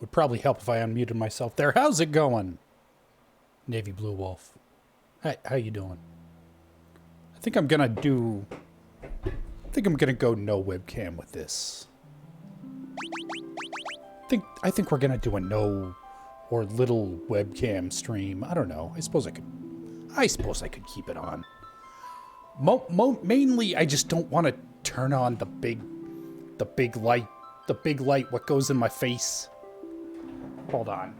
Would probably help if I unmuted myself there. How's it going? Navy Blue Wolf. Hi, how you doing? I think I'm gonna go no webcam with this. I think we're gonna do a no or little webcam stream. I don't know. I suppose I could keep it on. Mainly, I just don't want to turn on the big light. The big light, what goes in my face. Hold on.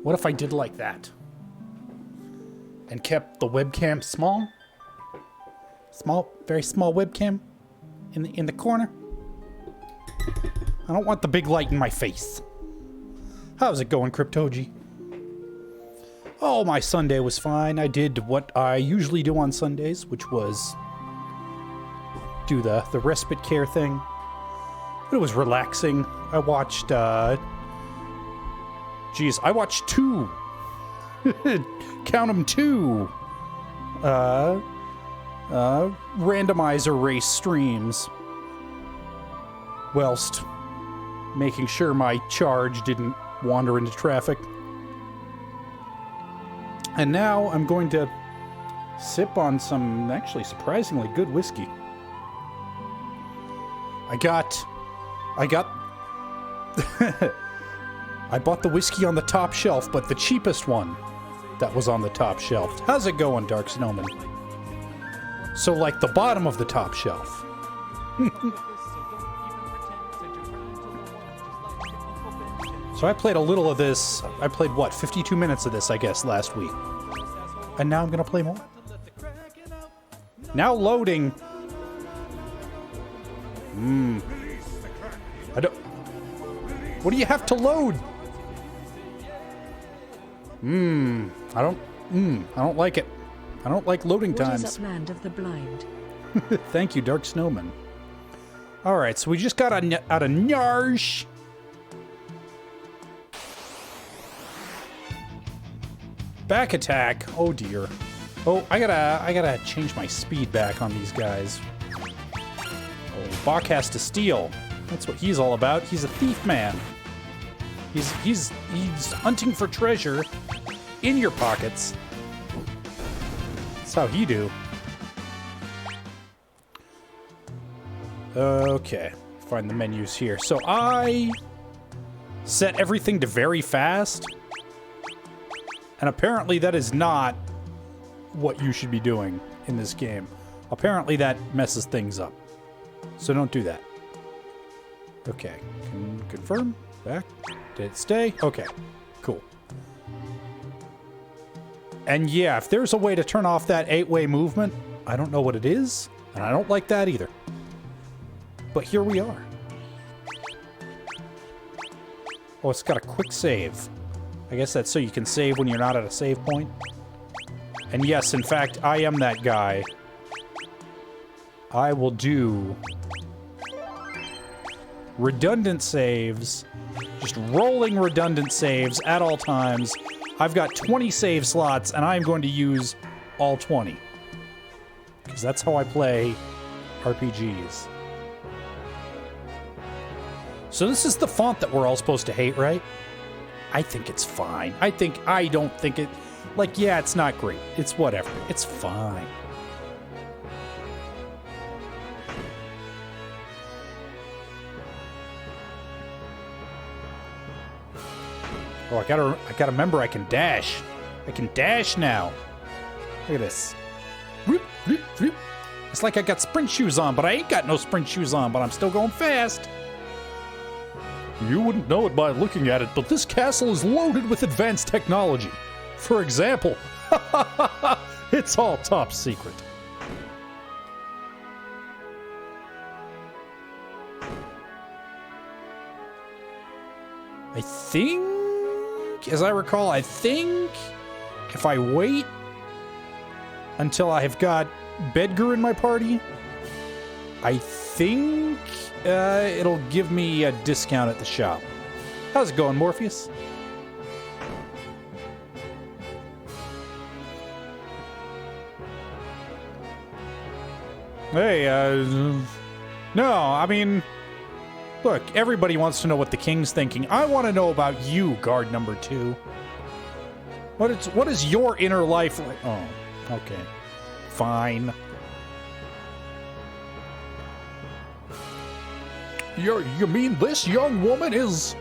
What if I did like that? And kept the webcam small? Small, very small webcam in the corner? I don't want the big light in my face. How's it going, Cryptoji? Oh, my Sunday was fine. I did what I usually do on Sundays, which was do the respite care thing. But it was relaxing. I watched, I watched 2. Count 'em 2. Randomizer race streams. Whilst making sure my charge didn't wander into traffic. And now I'm going to sip on some actually surprisingly good whiskey. I bought the whiskey on the top shelf, but the cheapest one that was on the top shelf. How's it going, Dark Snowman? So like the bottom of the top shelf. So I played a little of this. I played, what, 52 minutes of this, I guess, last week. And now I'm going to play more. Now loading. I don't... What do you have to load? I don't like it. I don't like loading times. What is Upland of the Blind? Thank you, Dark Snowman. Alright, so we just got out of Nyarsh. Back attack. Oh dear. Oh, I gotta change my speed back on these guys. Oh, Bach has to steal. That's what he's all about. He's a thief man. He's hunting for treasure in your pockets. That's how he do. Okay. Find the menus here. So I set everything to very fast. And apparently that is not what you should be doing in this game. Apparently that messes things up. So don't do that. Okay. Confirm. Back. Did it stay? Okay. Cool. And yeah, if there's a way to turn off that 8-way movement, I don't know what it is. And I don't like that either. But here we are. Oh, it's got a quick save. I guess that's so you can save when you're not at a save point. And yes, in fact, I am that guy. I will do redundant saves. Just rolling redundant saves at all times. I've got 20 save slots, and I'm going to use all 20. Because that's how I play RPGs. So this is the font that we're all supposed to hate, right? I think it's fine. I don't think it... Like, yeah, it's not great. It's whatever. It's fine. Oh, I gotta remember I can dash. I can dash now. Look at this. It's like I got sprint shoes on, but I ain't got no sprint shoes on, but I'm still going fast. You wouldn't know it by looking at it, but this castle is loaded with advanced technology. For example, it's all top secret. I think, as I recall, if I wait until I have got Bedgar in my party, I think it'll give me a discount at the shop. How's it going, Morpheus? Hey, no, I mean, look, everybody wants to know what the king's thinking. I want to know about you, guard number 2. What is your inner life like? Oh, okay. Fine. You mean this young woman is...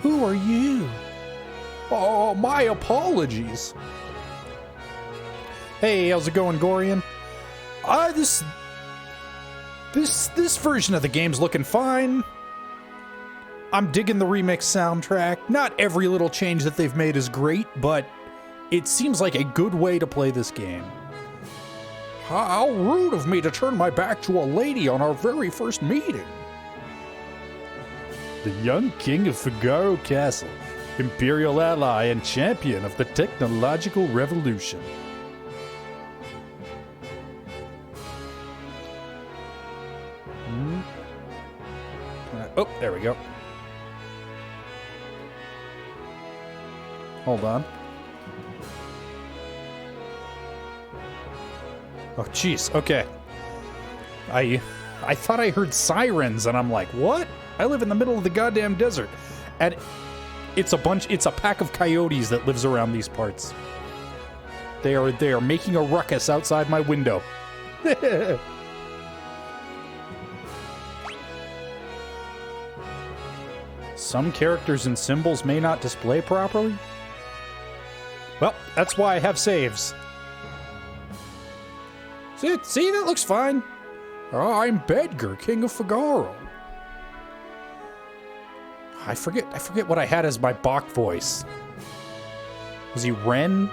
Who are you? Oh, my apologies. Hey, how's it going, Gorian? This version of the game's looking fine. I'm digging the remix soundtrack. Not every little change that they've made is great, but it seems like a good way to play this game. How rude of me to turn my back to a lady on our very first meeting. The young king of Figaro Castle, imperial ally and champion of the technological revolution. Oh, there we go. Hold on. Oh, jeez. Okay. I thought I heard sirens, and I'm like, what? I live in the middle of the goddamn desert. And it's a pack of coyotes that lives around these parts. They are making a ruckus outside my window. Some characters and symbols may not display properly. Well, that's why I have saves. See, that looks fine. Oh, I'm Bedgar, King of Figaro. I forget what I had as my Bach voice. Was he Ren?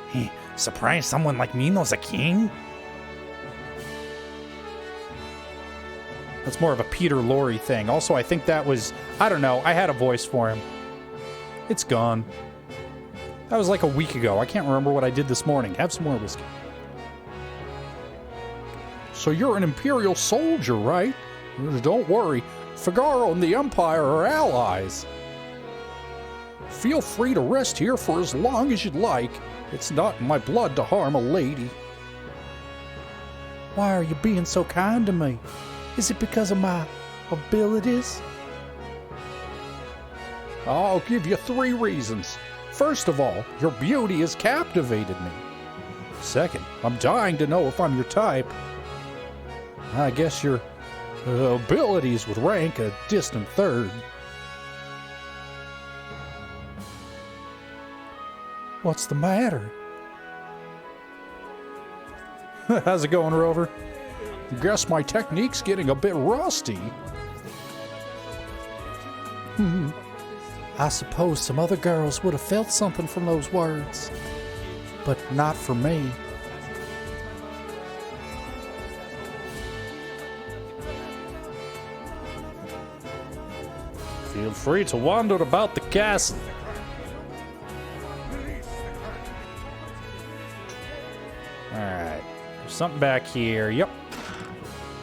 Hey, surprised someone like me knows a king? That's more of a Peter Lorre thing. Also, I think that was... I don't know. I had a voice for him. It's gone. That was like a week ago. I can't remember what I did this morning. Have some more whiskey. So you're an Imperial soldier, right? Don't worry. Figaro and the Empire are allies. Feel free to rest here for as long as you'd like. It's not in my blood to harm a lady. Why are you being so kind to me? Is it because of my abilities? I'll give you 3 reasons. First of all, your beauty has captivated me. Second, I'm dying to know if I'm your type. I guess your abilities would rank a distant third. What's the matter? How's it going, Rover? Guess my technique's getting a bit rusty. I suppose some other girls would have felt something from those words, but not for me. Feel free to wander about the castle. Alright, there's something back here. Yep.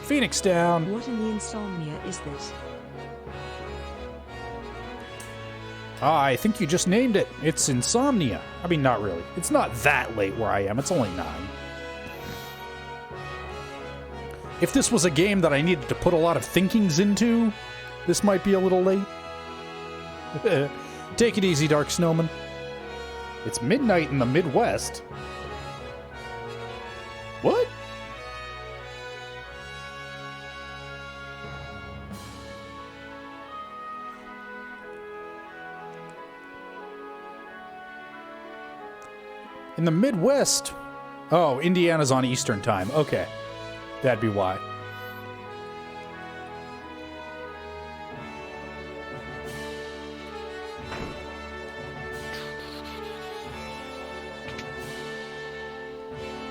Phoenix down. What in the insomnia is this? I think you just named it. It's insomnia. I mean, not really. It's not that late where I am. It's only 9. If this was a game that I needed to put a lot of thinkings into, this might be a little late. Take it easy, Dark Snowman. It's midnight in the Midwest. What? In the Midwest? Oh, Indiana's on Eastern time. Okay. That'd be why.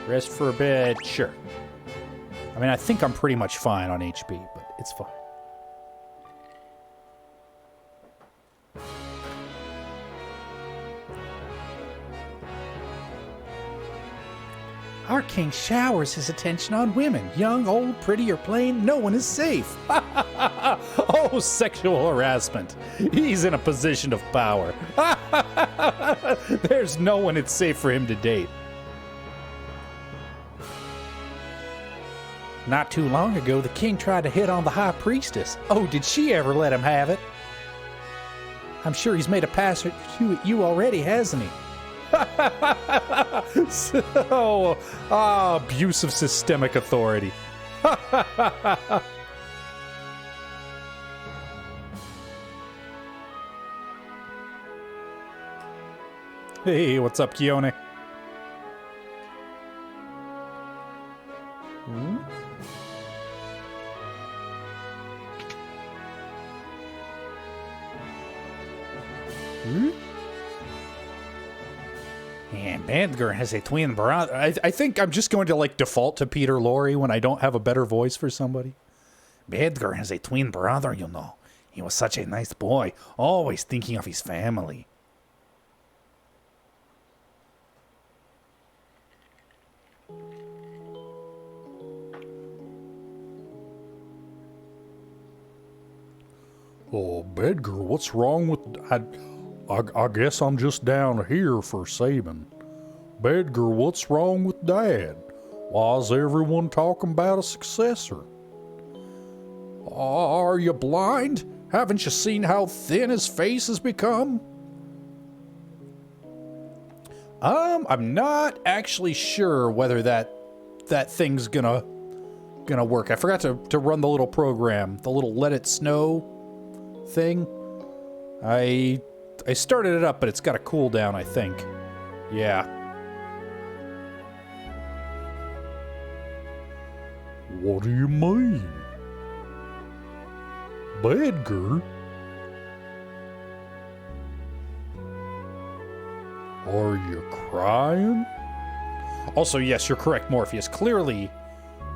Rest for a bit, sure. I mean, I think I'm pretty much fine on HP, but it's fine. Our king showers his attention on women. Young, old, pretty, or plain, no one is safe. Oh, sexual harassment. He's in a position of power. There's no one it's safe for him to date. Not too long ago, the king tried to hit on the high priestess. Oh, did she ever let him have it? I'm sure he's made a pass at you already, hasn't he? So, abuse of systemic authority. Hey, what's up, Keone? And Badger has a twin brother. I think I'm just going to like default to Peter Lorre when I don't have a better voice for somebody. Badger has a twin brother, you know. He was such a nice boy, always thinking of his family. Oh, Bedgar, what's wrong with... I guess I'm just down here for Saban. Bedgar, what's wrong with Dad? Why is everyone talking about a successor? Are you blind? Haven't you seen how thin his face has become? I'm not actually sure whether that thing's gonna work. I forgot to run the little program, the little let it snow thing. I started it up, but it's got a cooldown, I think. Yeah. What do you mean? Bedgar? Are you crying? Also, yes, you're correct, Morpheus. Clearly,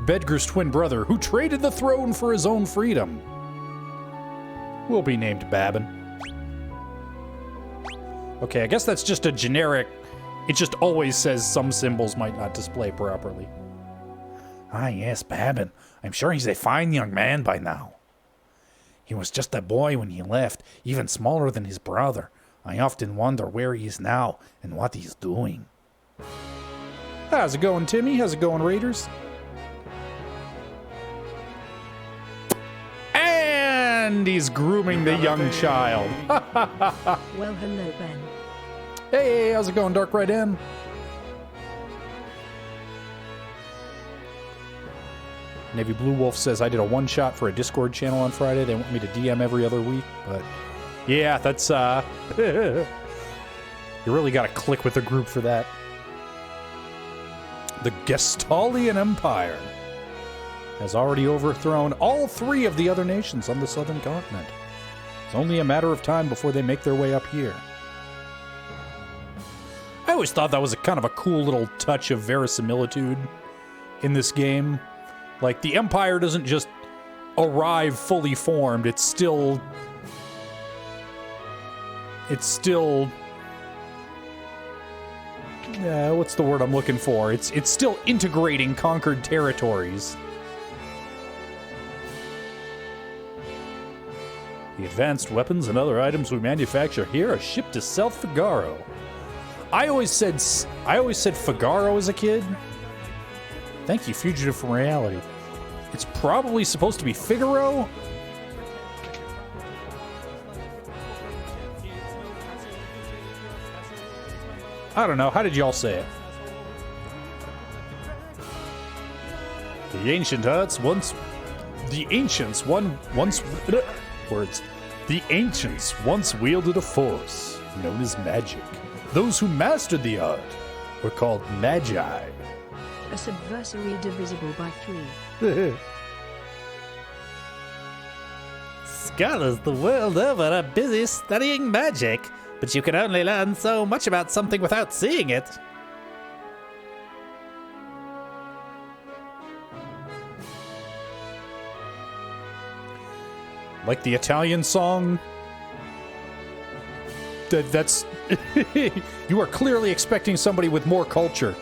Bedgar's twin brother, who traded the throne for his own freedom, will be named Babin. Okay, I guess that's just a generic... It just always says some symbols might not display properly. Ah, yes, Babin. I'm sure he's a fine young man by now. He was just a boy when he left, even smaller than his brother. I often wonder where he is now and what he's doing. How's it going, Timmy? How's it going, Raiders? And he's grooming the young child. Well, hello, Ben. Hey, how's it going, Dark Right In? Navy Blue Wolf says, I did a one-shot for a Discord channel on Friday. They want me to DM every other week, but... Yeah, that's, You really gotta click with the group for that. The Gestalian Empire has already overthrown all 3 of the other nations on the southern continent. It's only a matter of time before they make their way up here. I always thought that was a kind of a cool little touch of verisimilitude in this game. Like, the Empire doesn't just arrive fully formed, it's still... what's the word I'm looking for? It's still integrating conquered territories. The advanced weapons and other items we manufacture here are shipped to South Figaro. I always said Figaro as a kid. Thank you, Fugitive from Reality. It's probably supposed to be Figaro. I don't know. How did y'all say it? The ancient huts once... The ancients once wielded a force known as magic. Those who mastered the art were called magi. A subversary divisible by 3. Scholars the world over are busy studying magic, but you can only learn so much about something without seeing it. Like the Italian song? That's... You are clearly expecting somebody with more culture.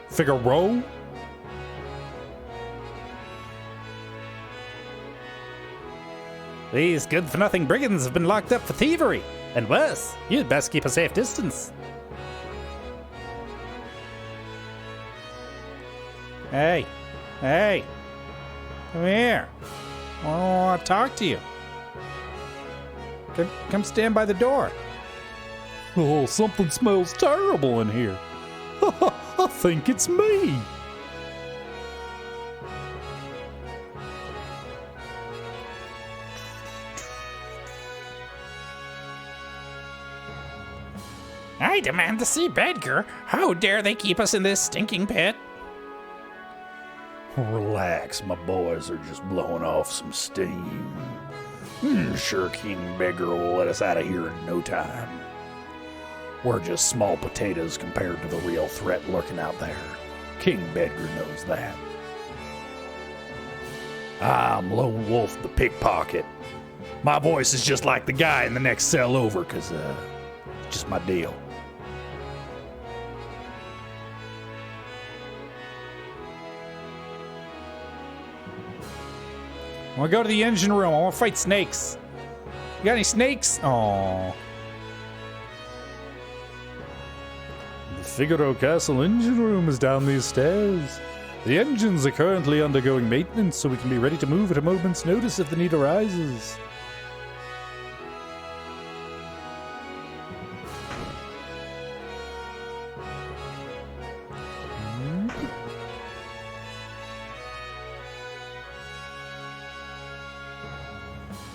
Figaro? These good-for-nothing brigands have been locked up for thievery. And worse, you'd best keep a safe distance. Hey, hey, come here. I want to talk to you. Come stand by the door. Oh, something smells terrible in here. I think it's me. I demand to see Bedgar. How dare they keep us in this stinking pit? Relax, my boys are just blowing off some steam. Sure, King Bedgar will let us out of here in no time. We're just small potatoes compared to the real threat lurking out there. King Bedgar knows that. I'm Lone Wolf the Pickpocket. My voice is just like the guy in the next cell over, cause just my deal. I want to go to the engine room. I want to fight snakes. You got any snakes? Oh. The Figaro Castle engine room is down these stairs. The engines are currently undergoing maintenance, so we can be ready to move at a moment's notice if the need arises.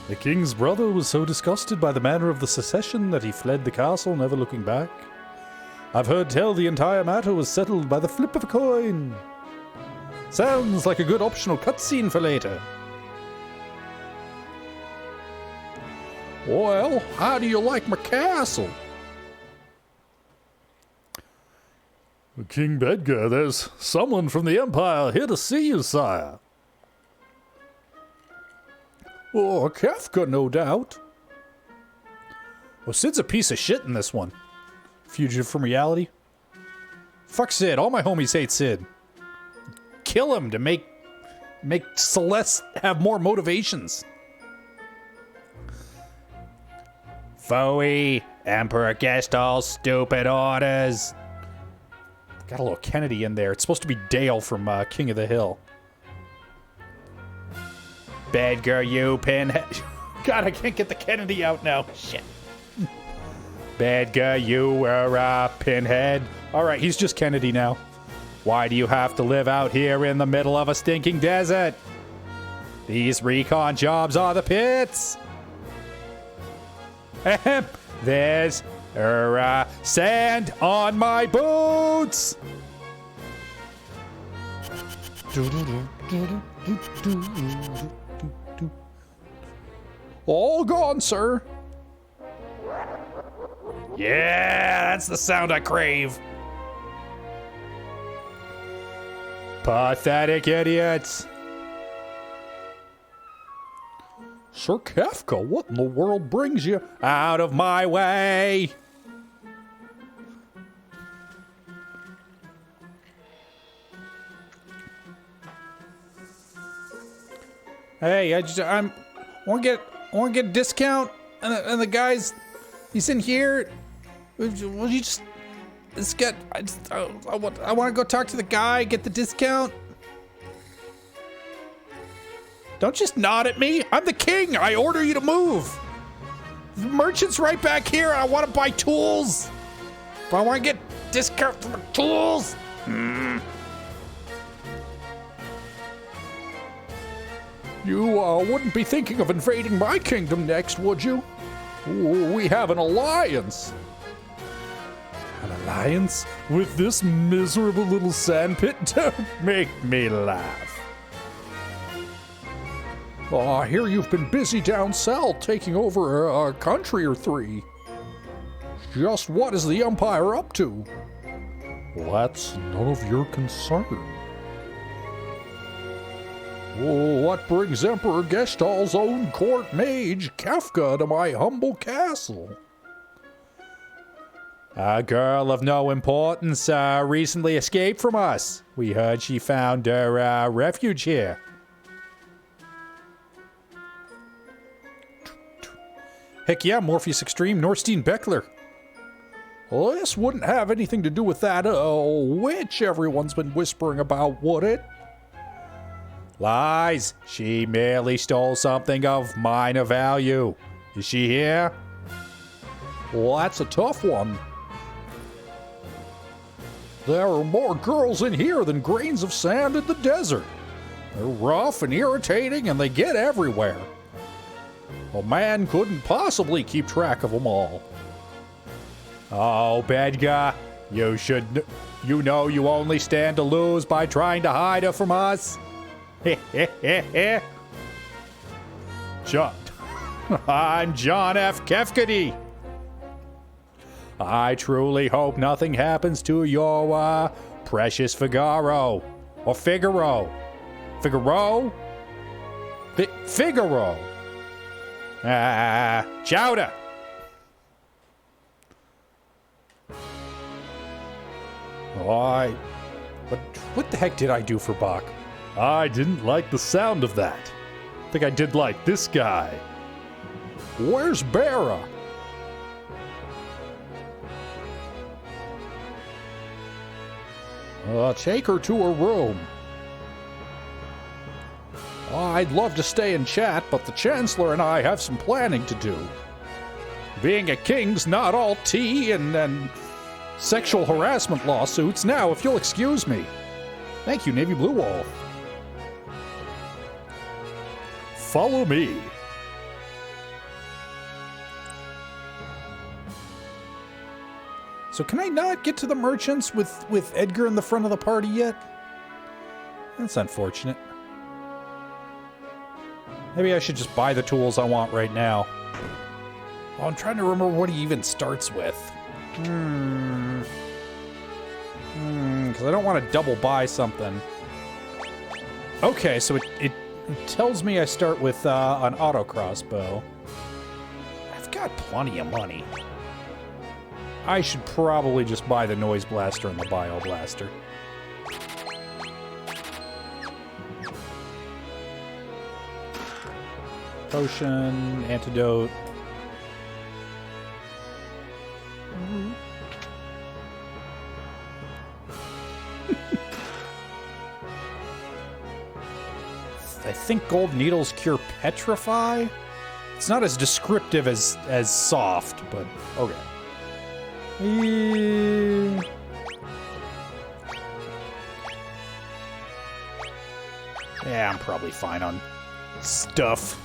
The king's brother was so disgusted by the manner of the secession that he fled the castle, never looking back. I've heard tell the entire matter was settled by the flip of a coin. Sounds like a good optional cutscene for later. Well, how do you like my castle? King Bedgar, there's someone from the Empire here to see you, sire. Oh, Kafka, no doubt. Well, Sid's a piece of shit in this one. Fugitive from reality. Fuck Sid. All my homies hate Sid. Kill him to make Celeste have more motivations. Foey, Emperor Gestalt, stupid orders. Got a little Kennedy in there. It's supposed to be Dale from King of the Hill. Bedgar, you pinhead. God, I can't get the Kennedy out now. Shit. Bedgar, you were a pinhead. Alright, he's just Kennedy now. Why do you have to live out here in the middle of a stinking desert? These recon jobs are the pits. There's sand on my boots. All gone, sir. Yeah, that's the sound I crave. Pathetic idiots. Sir Kafka, what in the world brings you? Out of my way. Hey, I want to get a discount, and the guy's, he's in here. Will you just, I want to go talk to the guy, get the discount. Don't just nod at me. I'm the king. I order you to move. The merchant's right back here. I want to buy tools. If I want to get discount for the tools. You wouldn't be thinking of invading my kingdom next, would you? Ooh, we have an alliance. An alliance with this miserable little sandpit? Don't make me laugh. Oh, I hear you've been busy down south taking over a country or three. Just what is the Empire up to? Well, that's none of your concern. Oh, what brings Emperor Gestalt's own court mage, Kafka, to my humble castle? A girl of no importance recently escaped from us. We heard she found her refuge here. Heck yeah, Morpheus Extreme, Norstein Beckler. Well, this wouldn't have anything to do with that witch everyone's been whispering about, would it? Lies. She merely stole something of minor value. Is she here? Well, that's a tough one. There are more girls in here than grains of sand in the desert. They're rough and irritating, and they get everywhere. A man couldn't possibly keep track of them all. Oh, Bedgar, you know you only stand to lose by trying to hide her from us. John, I'm John F. Kefkedy. I truly hope nothing happens to your precious Figaro. Or Figaro. Figaro? Figaro. Chowder. What the heck did I do for Bach? I didn't like the sound of that. I think I did like this guy. Where's Bera? Take her to her room. I'd love to stay and chat, but the Chancellor and I have some planning to do. Being a king's not all tea and sexual harassment lawsuits. Now, if you'll excuse me. Thank you, Navy Blue Wall. Follow me. So can I not get to the merchants with Edgar in the front of the party yet? That's unfortunate. Maybe I should just buy the tools I want right now. Oh, I'm trying to remember what he even starts with. Because I don't want to double buy something. Okay, so it tells me I start with an auto crossbow. I've got plenty of money. I should probably just buy the noise blaster and the bio blaster. Potion, antidote. I think gold needles cure petrify? It's not as descriptive as soft, but okay. Yeah, I'm probably fine on stuff.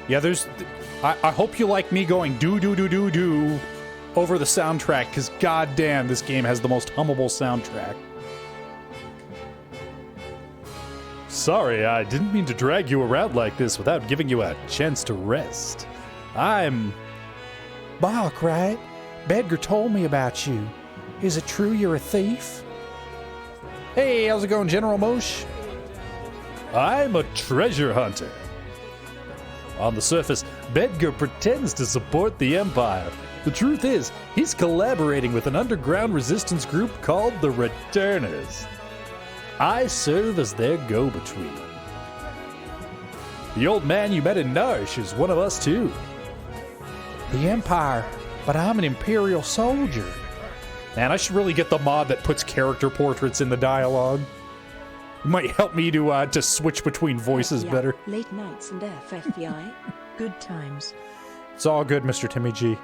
Yeah, there's... I hope you like me going do over the soundtrack, because goddamn, this game has the most hummable soundtrack. Sorry, I didn't mean to drag you around like this without giving you a chance to rest. I'm... Bach, right? Bedgar told me about you. Is it true you're a thief? Hey, how's it going, General Mosh? I'm a treasure hunter. On the surface, Bedgar pretends to support the Empire. The truth is, he's collaborating with an underground resistance group called the Returners. I serve as their go-between. The old man you met in Narsh is one of us too. The Empire, but I'm an Imperial soldier. Man, I should really get the mod that puts character portraits in the dialogue. It might help me to switch between voices better. Late nights and FFVI. Good times. It's all good, Mr. Timmy G.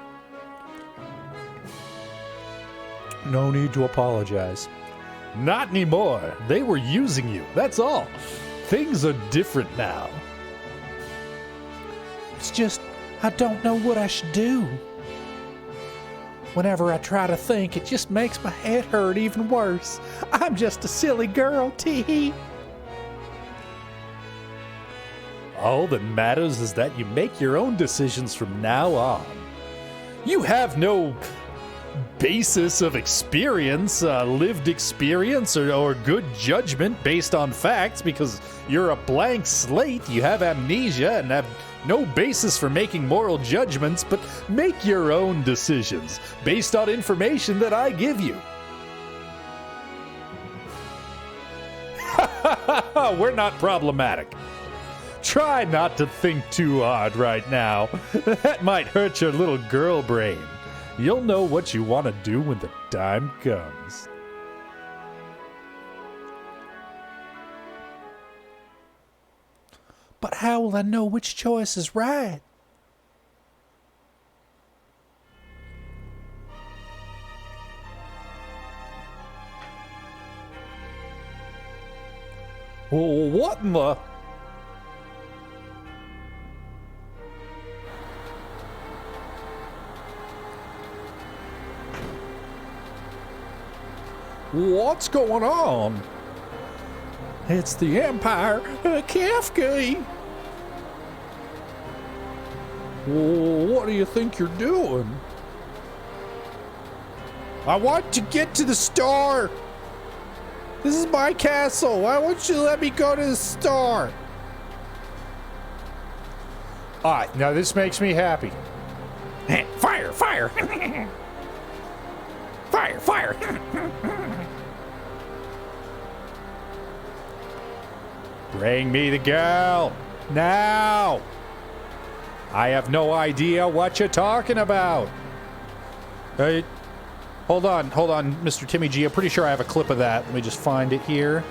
No need to apologize. Not anymore. They were using you, that's all. Things are different now. It's just, I don't know what I should do. Whenever I try to think, it just makes my head hurt even worse. I'm just a silly girl, tee. All that matters is that you make your own decisions from now on. You have no basis of experience, lived experience, or good judgment based on facts because you're a blank slate. You have amnesia and have No basis for making moral judgments, but make your own decisions based on information that I give you. We're not problematic. Try not to think too hard right now. That might hurt your little girl brain. You'll know what you want to do when the time comes. But how will I know which choice is right? Oh, what in the... What's going on? It's the Empire, Kafka. What do you think you're doing? I want to get to the store. This is my castle. Why won't you let me go to the store? Alright, now this makes me happy. Fire, fire. Fire, fire. Bring me the girl. Now. I have no idea what you're talking about. Hey, hold on, Mr. Timmy G. I'm pretty sure I have a clip of that. Let me just find it here.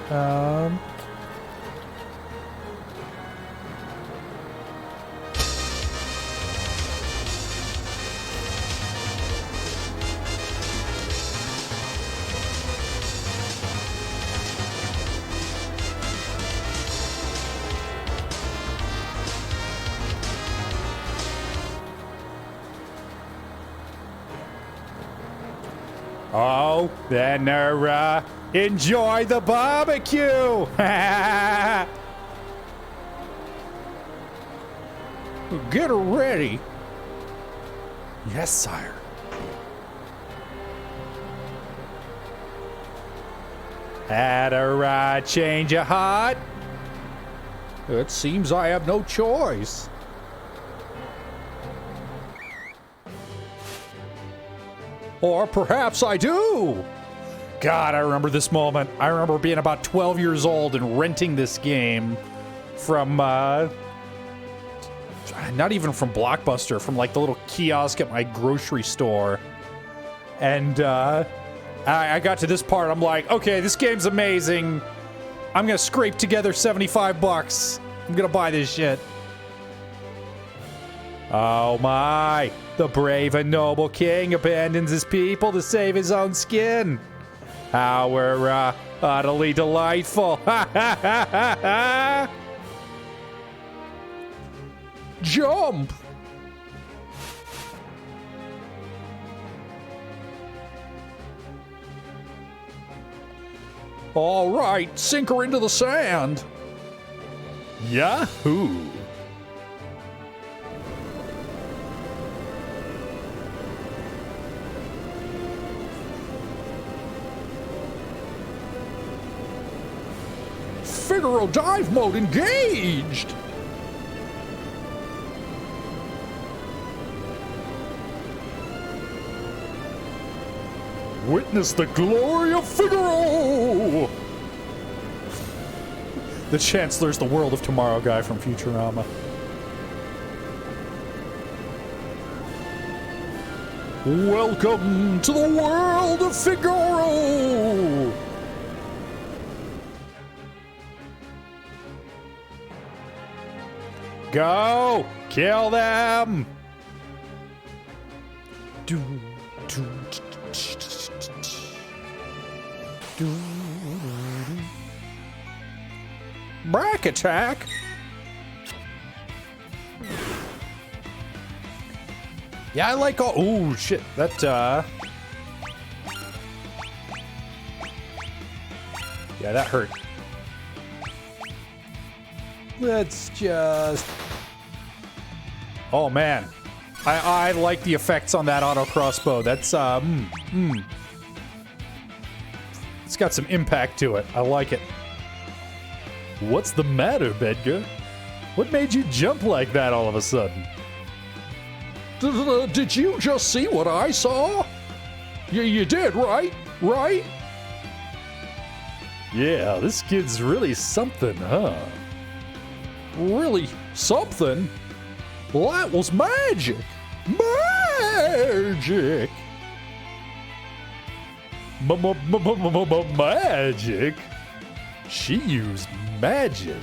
Oh, then enjoy the barbecue! Get her ready. Yes, sire. Had a change of heart? It seems I have no choice. Or perhaps I do. God, I remember this moment. I remember being about 12 years old and renting this game from, not even from Blockbuster, from like the little kiosk at my grocery store. And I got to this part, I'm like, okay, this game's amazing. I'm gonna scrape together 75 bucks. I'm gonna buy this shit. Oh my, the brave and noble king abandons his people to save his own skin. How we're utterly delightful. Jump! All right, sink her into the sand. Yahoo! Figaro dive mode engaged! Witness the glory of Figaro! The Chancellor's the World of Tomorrow guy from Futurama. Welcome to the world of Figaro! Go! Kill them! Brack attack? Yeah, I like all. Oh shit! That yeah, that hurt. Let's just. Oh man, I like the effects on that auto crossbow. That's It's got some impact to it. I like it. What's the matter, Bedgar? What made you jump like that all of a sudden? Did you just see what I saw? You did, right? Right? Yeah, this kid's really something, huh? Really something? Well, that was magic. Magic. Magic? She used magic.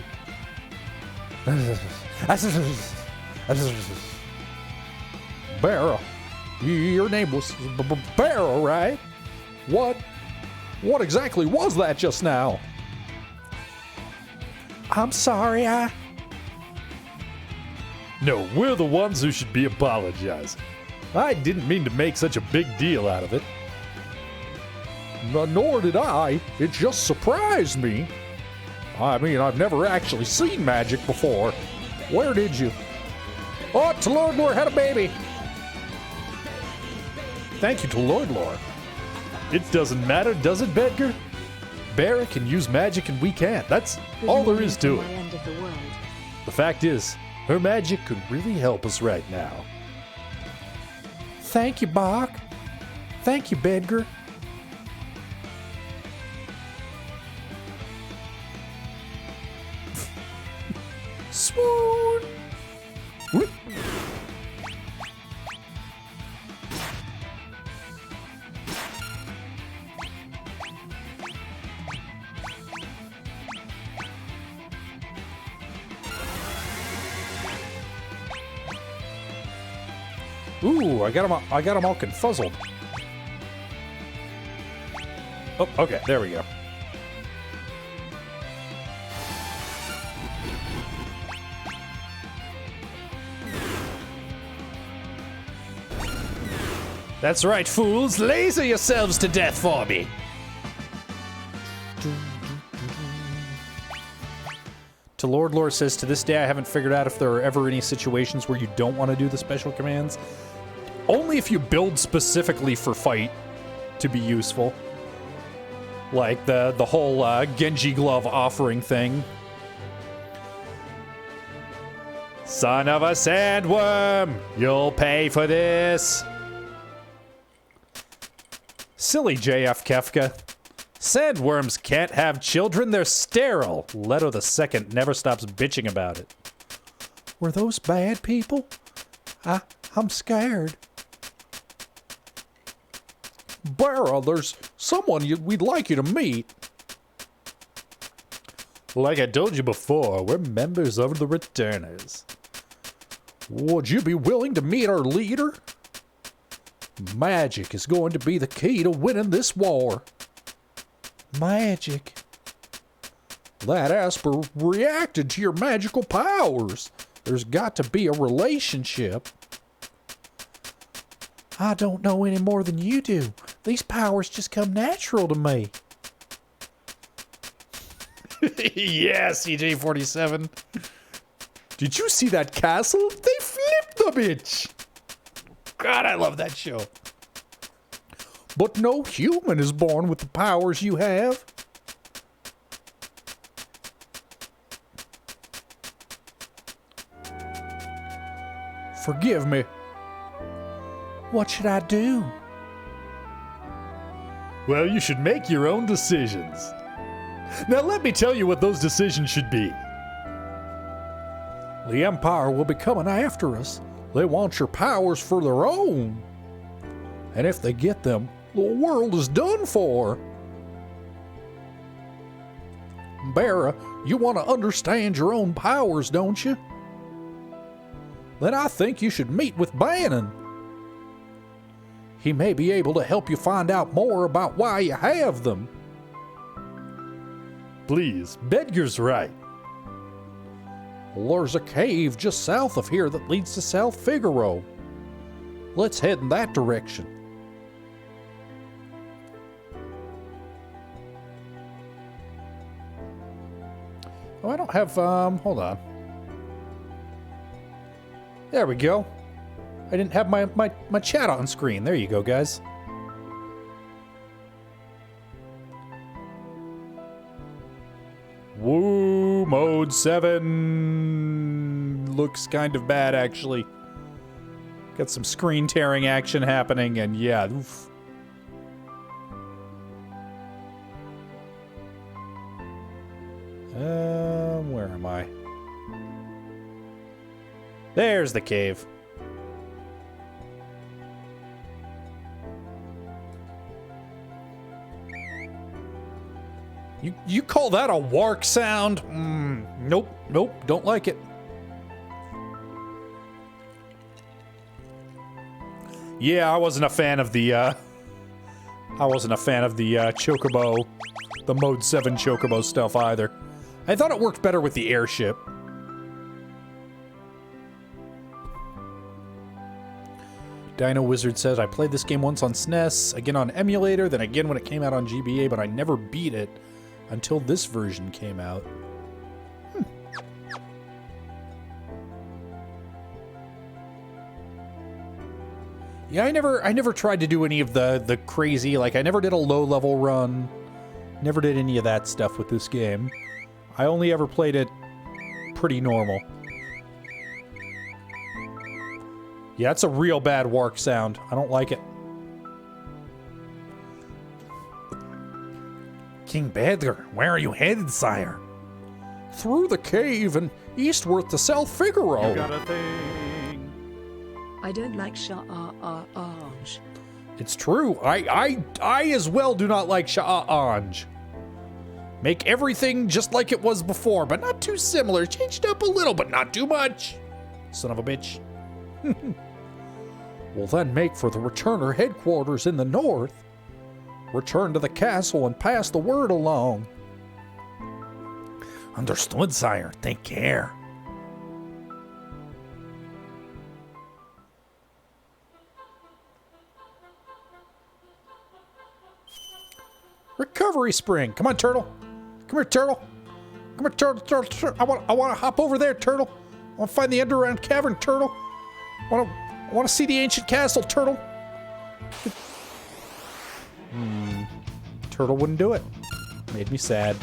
Barra. Your name was Barra, right? What exactly was that just now? I'm sorry, No, we're the ones who should be apologizing. I didn't mean to make such a big deal out of it. Nor did I. It just surprised me. I mean, I've never actually seen magic before. Where did you? Oh, Lord had a baby. Thank you to Lord Lore. It doesn't matter, does it, Bedgar? Barra can use magic and we can't. That's all there is to My it. end of the world. The fact is, her magic could really help us right now. Thank you, Bach. Thank you, Bedgar. Swoon. Whoop. Ooh, I got him all confuzzled. Oh, okay, there we go. That's right, fools. Laser yourselves to death for me. To Lord Lore says, to this day I haven't figured out if there are ever any situations where you don't want to do the special commands. Only if you build specifically for fight to be useful. Like the whole Genji glove offering thing. Son of a sandworm, you'll pay for this. Silly JF Kefka. Sandworms can't have children, they're sterile. Leto the Second never stops bitching about it. Were those bad people? I'm scared. Barra, there's someone we'd like you to meet. Like I told you before, we're members of the Returners. Would you be willing to meet our leader? Magic is going to be the key to winning this war. Magic. That Asper reacted to your magical powers. There's got to be a relationship. I don't know any more than you do. These powers just come natural to me. Yeah, CJ47. Did you see that castle? They flipped the bitch. God, I love that show. But no human is born with the powers you have. Forgive me. What should I do? Well, you should make your own decisions. Now let me tell you what those decisions should be. The Empire will be coming after us. They want your powers for their own. And if they get them, the world is done for. Barra, you want to understand your own powers, don't you? Then I think you should meet with Bannon. He may be able to help you find out more about why you have them. Please, Bedgar's right. Well, there's a cave just south of here that leads to South Figaro. Let's head in that direction. Oh, I don't have, hold on. There we go. I didn't have my chat on screen. There you go, guys. Woo, mode 7. looks kind of bad, actually. Got some screen tearing action happening, and yeah, oof. Where am I? There's the cave. You call that a wark sound? Nope, nope, don't like it. Yeah, I wasn't a fan of the, Chocobo, the Mode 7 Chocobo stuff either. I thought it worked better with the airship. Dino Wizard says, I played this game once on SNES, again on emulator, then again when it came out on GBA, but I never beat it until this version came out. Yeah, I never tried to do any of the crazy, like I never did a low-level run. Never did any of that stuff with this game. I only ever played it pretty normal. Yeah, it's a real bad wark sound. I don't like it. King Bedgar, where are you headed, sire? Through the cave and eastward to South Figaro. You got a thing. I don't like Shah-Anj. It's true. I as well do not like Shah-Anj. Make everything just like it was before, but not too similar. Changed up a little, but not too much. Son of a bitch. We'll then make for the returner headquarters in the north. Return to the castle and pass the word along. Understood, sire. Take care. Recovery spring. Come on, turtle. Come here, turtle. Come here, turtle. I want to hop over there, turtle. I want to find the underground cavern, turtle. I want to see the ancient castle, turtle. Turtle wouldn't do it. Made me sad.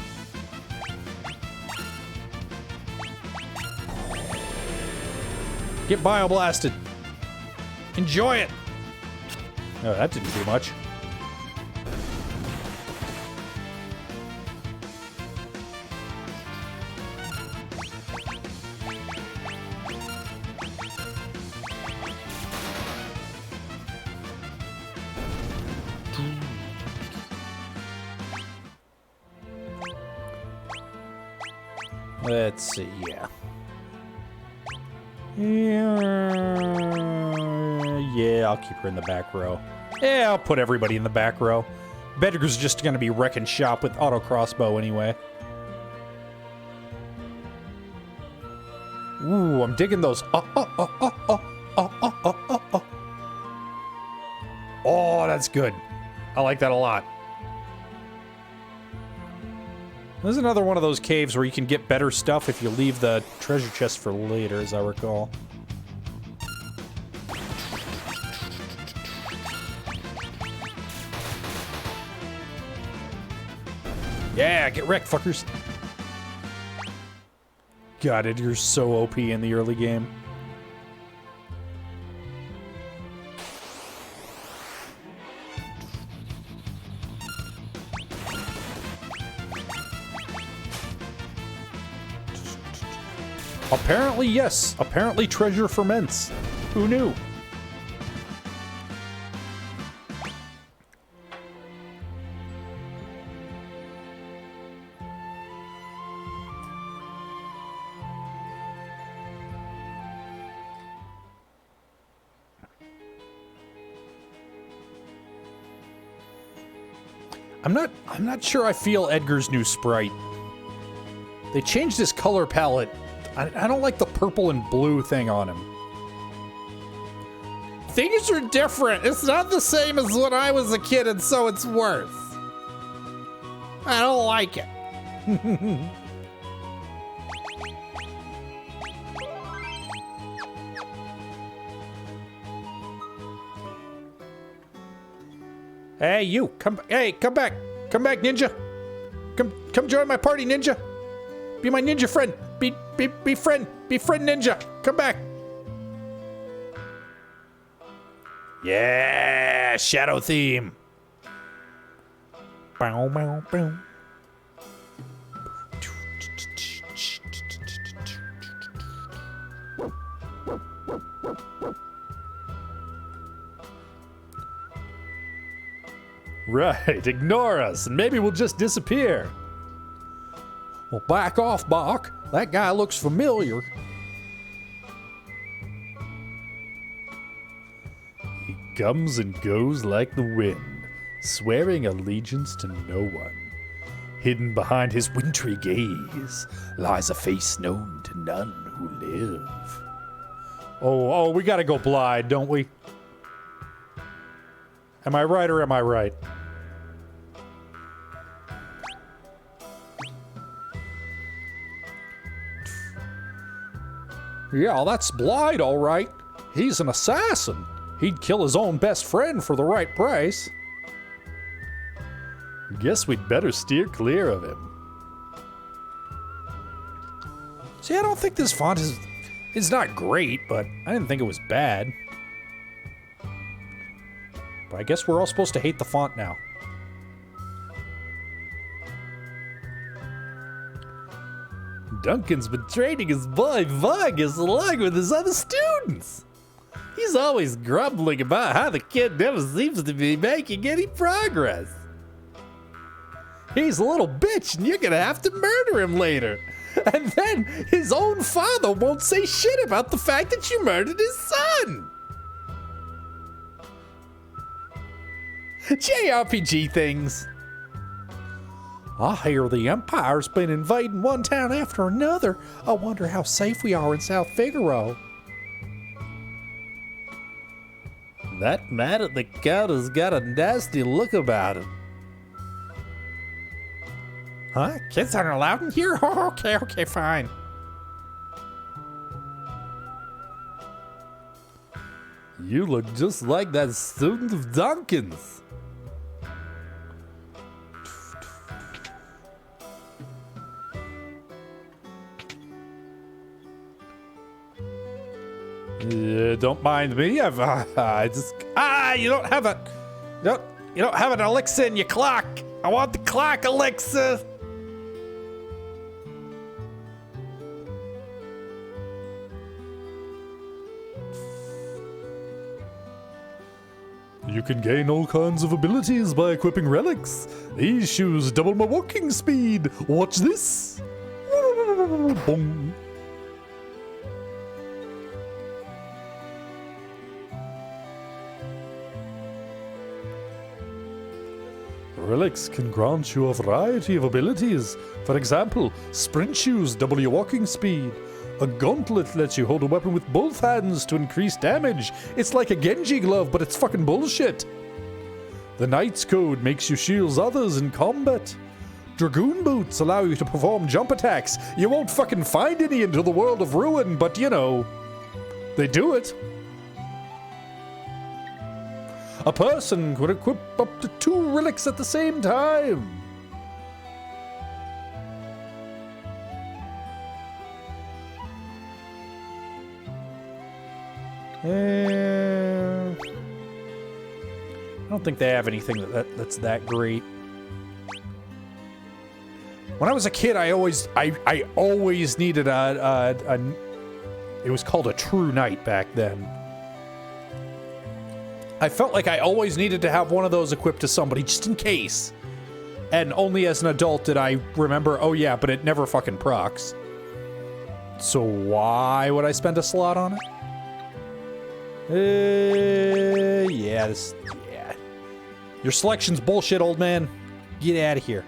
Get bioblasted. Enjoy it. No, that didn't do much. Let's see, yeah. Yeah, I'll keep her in the back row. Yeah, I'll put everybody in the back row. Bedgar's just gonna be wrecking shop with auto crossbow anyway. Ooh, I'm digging those. Oh, that's good. I like that a lot. There's another one of those caves where you can get better stuff if you leave the treasure chest for later, as I recall. Yeah, get wrecked, fuckers. God, you're so OP in the early game. Apparently, yes. Apparently treasure ferments. Who knew? I'm not sure I feel Edgar's new sprite. They changed his color palette. I don't like the purple and blue thing on him. Things are different. It's not the same as when I was a kid, and so it's worse. I don't like it. Hey, you. Come back. Come back, ninja. Come join my party, ninja. Be my ninja friend. Be Befriend Ninja. Come back. Yeah, shadow theme. Bow, bow, bow. Right, ignore us, and maybe we'll just disappear. Well, back off, Bach. That guy looks familiar. He comes and goes like the wind, swearing allegiance to no one. Hidden behind his wintry gaze lies a face known to none who live. Oh, we gotta go blind, don't we? Am I right or am I right? Yeah, that's Blyde, all right. He's an assassin. He'd kill his own best friend for the right price. Guess we'd better steer clear of him. See, I don't think this font is not great, but I didn't think it was bad. But I guess we're all supposed to hate the font now. Duncan's been training his boy Vargas along with his other students. He's always grumbling about how the kid never seems to be making any progress. He's a little bitch and you're gonna have to murder him later. And then his own father won't say shit about the fact that you murdered his son. JRPG things. I hear the Empire's been invading one town after another. I wonder how safe we are in South Figaro. That man at the counter's got a nasty look about him. Huh? Kids aren't allowed in here? Oh, okay, fine. You look just like that student of Duncan's. Don't mind me. I just you don't have a you don't have an elixir in your clock. I want the clock elixir. You can gain all kinds of abilities by equipping relics. These shoes double my walking speed. Watch this. Boom. Relics can grant you a variety of abilities. For example, sprint shoes double your walking speed. A gauntlet lets you hold a weapon with both hands to increase damage. It's like a Genji glove, but it's fucking bullshit. The Knight's Code makes you shield others in combat. Dragoon boots allow you to perform jump attacks. You won't fucking find any into the world of ruin, but you know, they do it. A person could equip up to 2 relics at the same time. I don't think they have anything that's that great. When I was a kid, I always needed it was called a True Knight back then. I felt like I always needed to have one of those equipped to somebody just in case. And only as an adult did I remember, oh yeah, but it never fucking procs. So why would I spend a slot on it? Yeah. Your selection's bullshit, old man. Get out of here.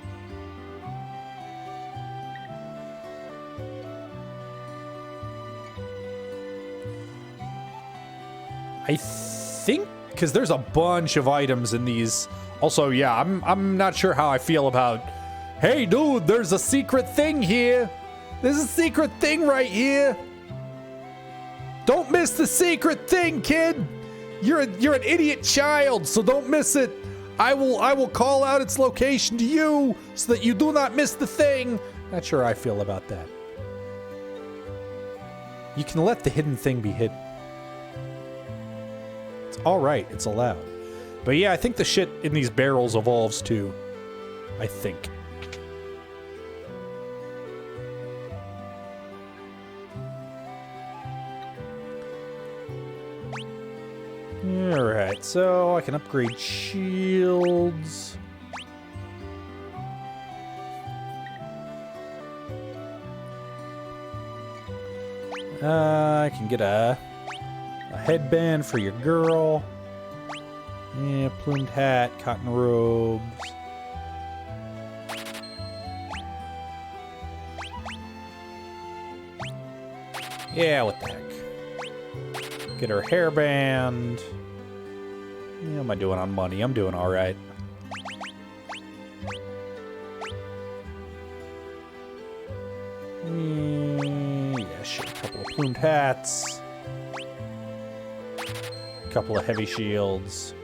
I think, because there's a bunch of items in these. Also, yeah, I'm not sure how I feel about, hey dude, there's a secret thing here. There's a secret thing right here. Don't miss the secret thing, kid. You're an idiot child, so don't miss it. I will call out its location to you so that you do not miss the thing. Not sure how I feel about that. You can let the hidden thing be hidden. It's alright, it's allowed. But yeah, I think the shit in these barrels evolves too. I think. Alright, so I can upgrade shields. I can get a headband for your girl. Yeah, plumed hat, cotton robes. Yeah, what the heck. Get her hairband. How am I doing on money? I'm doing alright. Yeah, sure. A couple of plumed hats. A couple of heavy shields.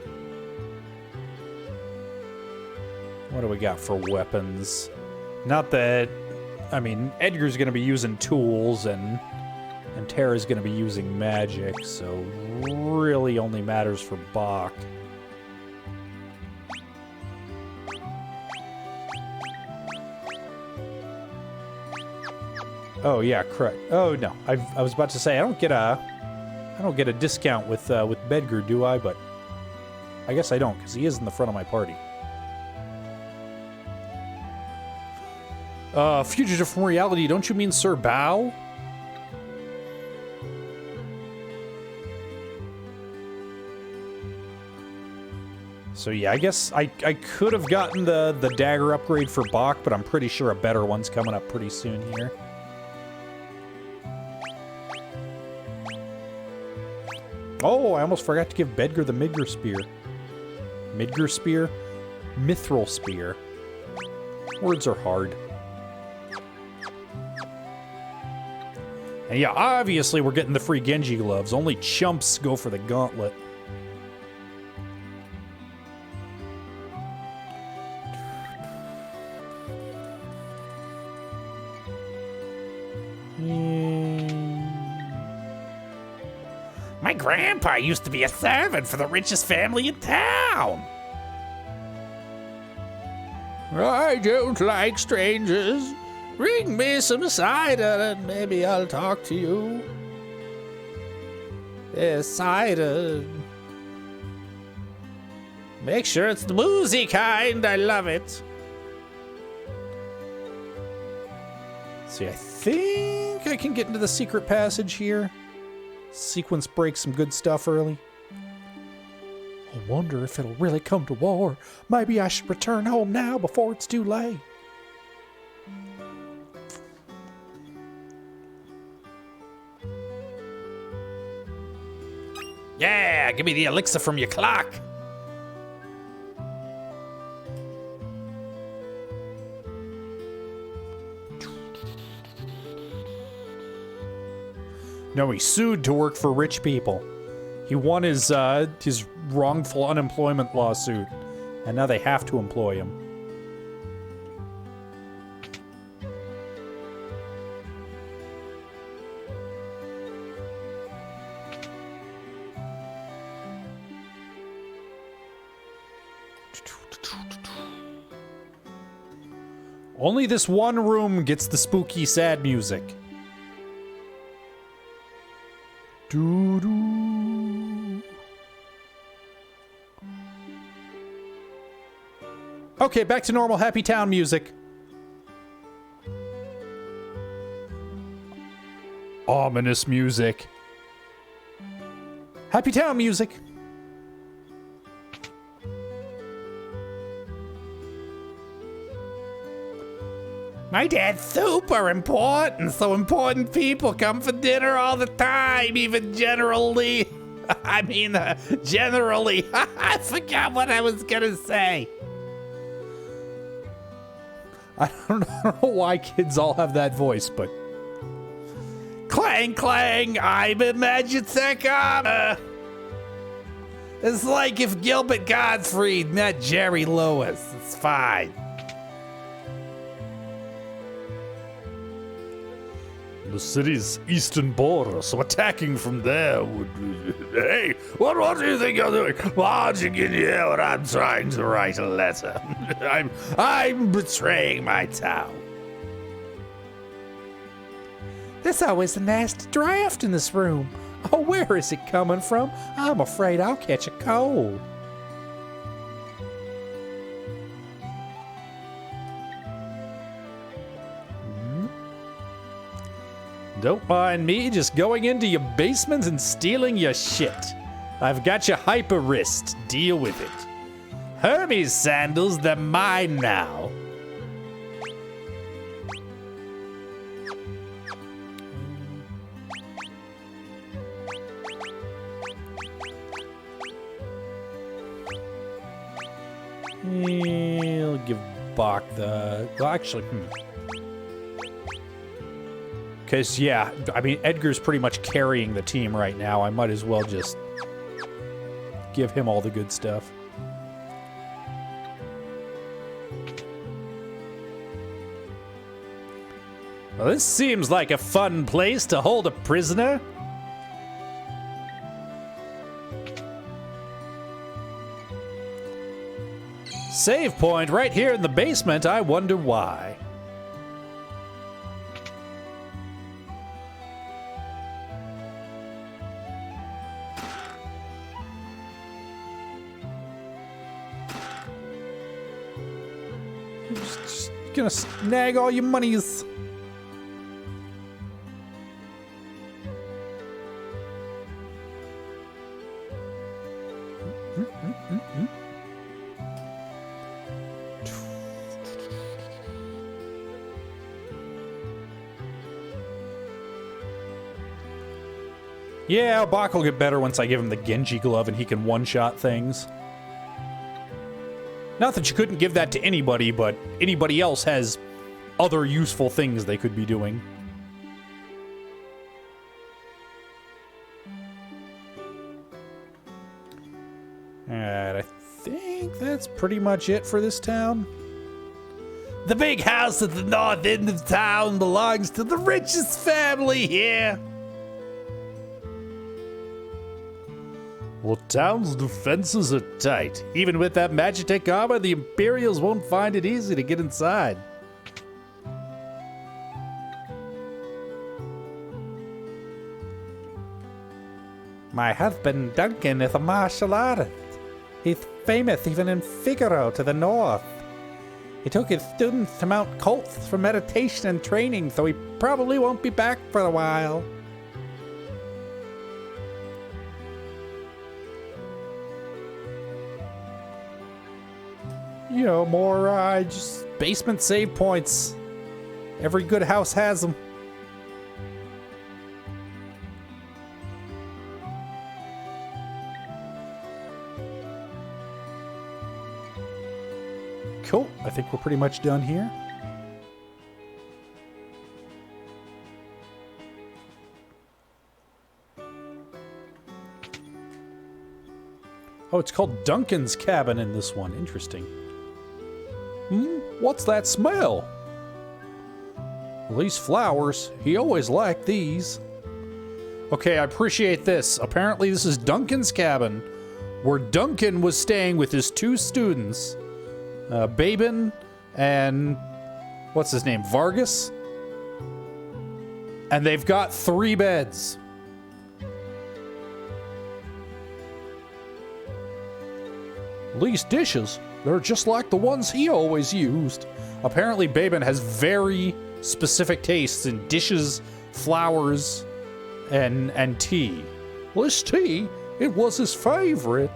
What do we got for weapons? Not that... I mean, Edgar's gonna be using tools, and Tara's gonna be using magic, so really only matters for Bach. Oh yeah, correct. Oh no, I was about to say I don't get a discount with Bedgar, do I? But I guess I don't, because he is in the front of my party. Fugitive from reality, don't you mean Sir Bao? So yeah, I guess I could have gotten the dagger upgrade for Bach, but I'm pretty sure a better one's coming up pretty soon here. Oh, I almost forgot to give Bedgar the Midgar Spear. Midgar Spear? Mithril Spear. Words are hard. And yeah, obviously we're getting the free Genji gloves. Only chumps go for the gauntlet. My grandpa used to be a servant for the richest family in town. I don't like strangers. Bring me some cider and maybe I'll talk to you. Yes, cider. Make sure it's the boozy kind. I love it. See, I think I can get into the secret passage here. Sequence breaks some good stuff early. I wonder if it'll really come to war. Maybe I should return home now before it's too late. Yeah, give me the elixir from your clock. No, he sued to work for rich people. He won his wrongful unemployment lawsuit, and now they have to employ him. Only this one room gets the spooky, sad music. Doo-doo. Okay, back to normal Happy Town music. Ominous music. Happy Town music. My dad's super important, so important people come for dinner all the time, even generally. Generally. I forgot what I was gonna say. I don't know why kids all have that voice, but... Clang, clang, I'm a magic second. It's like if Gilbert Gottfried met Jerry Lewis. It's fine. The city's eastern border, so attacking from there would... Hey, what do you think you're doing? Why don't you get here when I'm trying to write a letter? I'm betraying my town. There's always a nasty draft in this room. Oh, where is it coming from? I'm afraid I'll catch a cold. Don't mind me just going into your basement and stealing your shit. I've got your hyper wrist. Deal with it. Hermes sandals, they're mine now. I'll give Bach the... Well, actually, Because, yeah, I mean, Edgar's pretty much carrying the team right now. I might as well just give him all the good stuff. Well, this seems like a fun place to hold a prisoner. Save point right here in the basement. I wonder why. Just gonna snag all your monies. Yeah, Bach will get better once I give him the Genji glove and he can one-shot things. Not that you couldn't give that to anybody, but anybody else has other useful things they could be doing. Alright, I think that's pretty much it for this town. The big house at the north end of town belongs to the richest family here. Well, town's defenses are tight. Even with that Magitech armor, the Imperials won't find it easy to get inside. My husband Duncan is a martial artist. He's famous even in Figaro to the north. He took his students to Mount Colts for meditation and training, so he probably won't be back for a while. You know, more just basement save points. Every good house has them. Cool. I think we're pretty much done here. Oh, it's called Duncan's Cabin in this one. Interesting. What's that smell? Well, these flowers. He always liked these. Okay, I appreciate this. Apparently this is Duncan's cabin, where Duncan was staying with his two students, Babin and what's his name, Vargas? And they've got 3 beds. These dishes, they're just like the ones he always used. Apparently Babin has very specific tastes in dishes, flowers, and tea. Well, this tea, it was his favorite.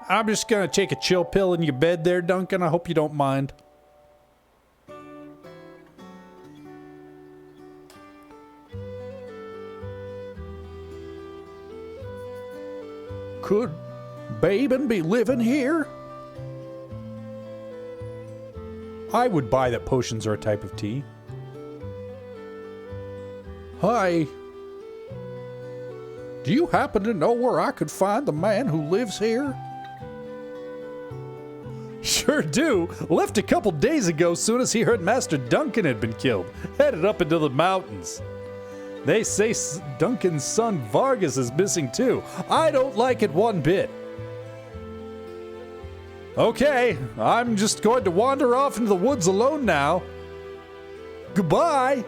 I'm just gonna take a chill pill in your bed there, Duncan. I hope you don't mind. Could Babin be living here? I would buy that potions are a type of tea. Hi. Do you happen to know where I could find the man who lives here? sure do. Left a couple days ago soon as he heard Master Duncan had been killed. Headed up into the mountains. They say Duncan's son Vargas is missing too. I don't like it one bit. Okay, I'm just going to wander off into the woods alone now. Goodbye.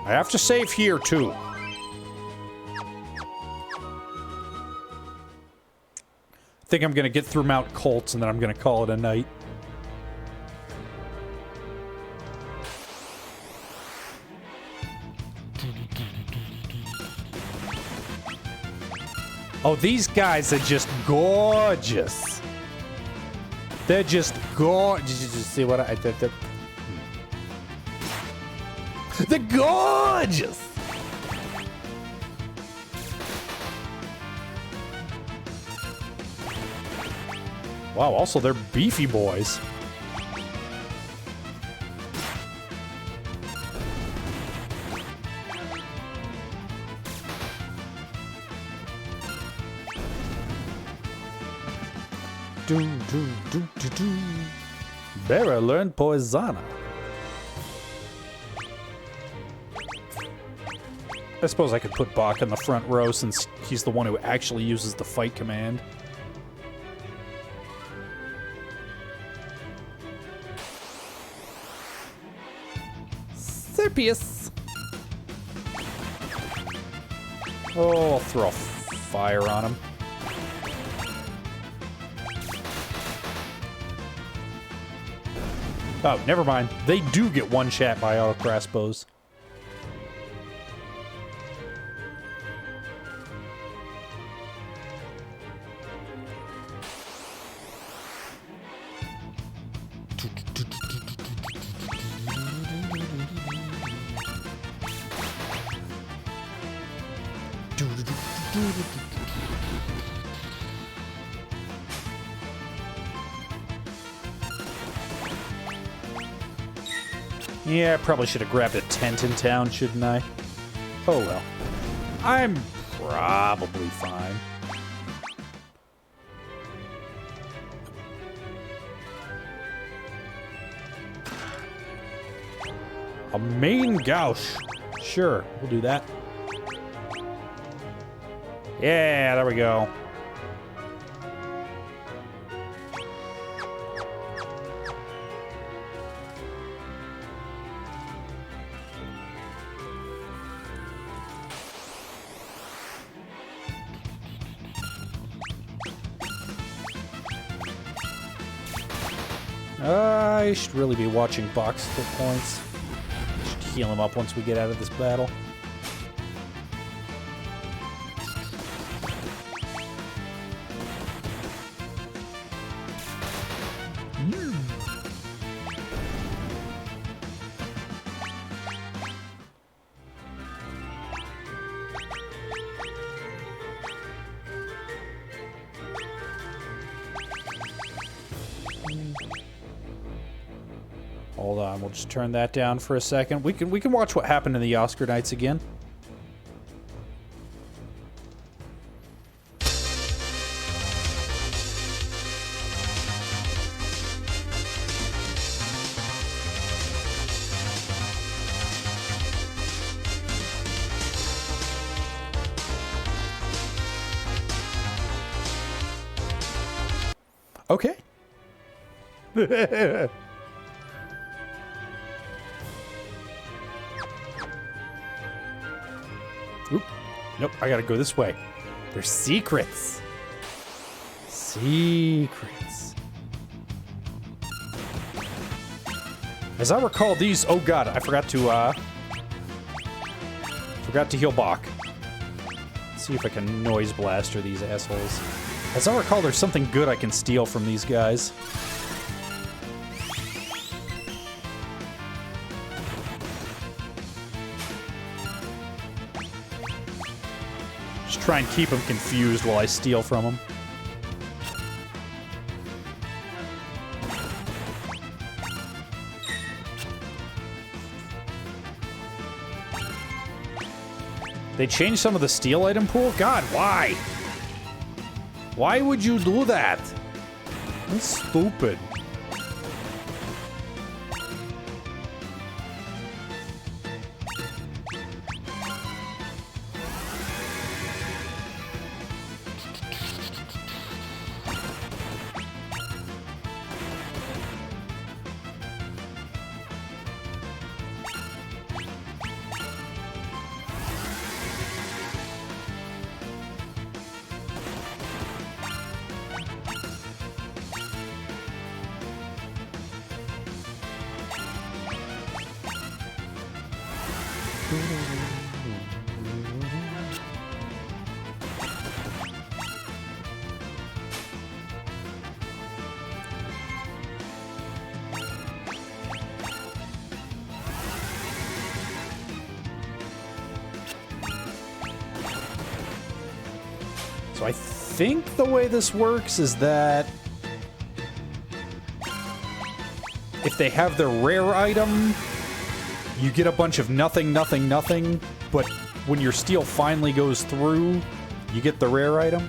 I have to save here, too. I think I'm going to get through Mount Colts, and then I'm going to call it a night. Oh, these guys are just gorgeous. They're just gorgeous. Did you see what I did? They're gorgeous! Wow, also they're beefy boys. Bera learned Poisana. I suppose I could put Bach in the front row since he's the one who actually uses the fight command. Serpius! Oh, I'll throw fire on him. Oh, never mind. They do get one shot by auto crossbows. Yeah, I probably should have grabbed a tent in town, shouldn't I? Oh well. I'm probably fine. A main gouge. Sure, we'll do that. Yeah, there we go. I should really be watching Bach's hit points. Should heal him up once we get out of this battle. Hold on, we'll just turn that down for a second. We can watch what happened in the Oscar nights again. Okay. Oop. Nope, I gotta go this way. There's secrets. Secrets. As I recall, these... Oh god, I forgot to heal Bach. Let's see if I can noise blaster these assholes. As I recall, there's something good I can steal from these guys. Just try and keep them confused while I steal from them. They changed some of the steel item pool? God, why? Why would you do that? That's stupid. So I think the way this works is that if they have their rare item, you get a bunch of nothing, nothing, nothing, but when your steel finally goes through, you get the rare item.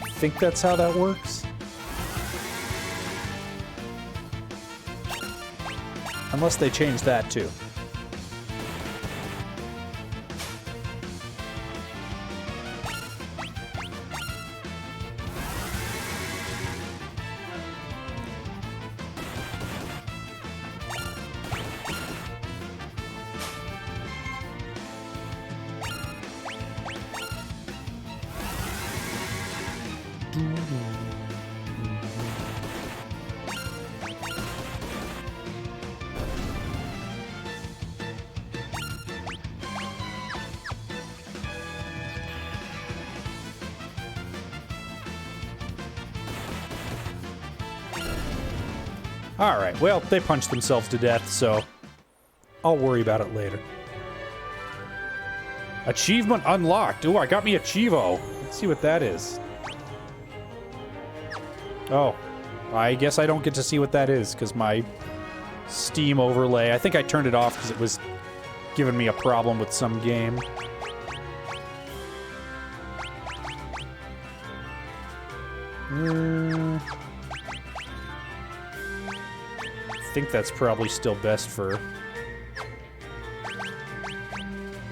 I think that's how that works. Unless they change that too. Alright, well, they punched themselves to death, so I'll worry about it later. Achievement unlocked. Ooh, I got me a Chivo. Let's see what that is. Oh, I guess I don't get to see what that is, because my Steam overlay, I think I turned it off because it was giving me a problem with some game. I think that's probably still best for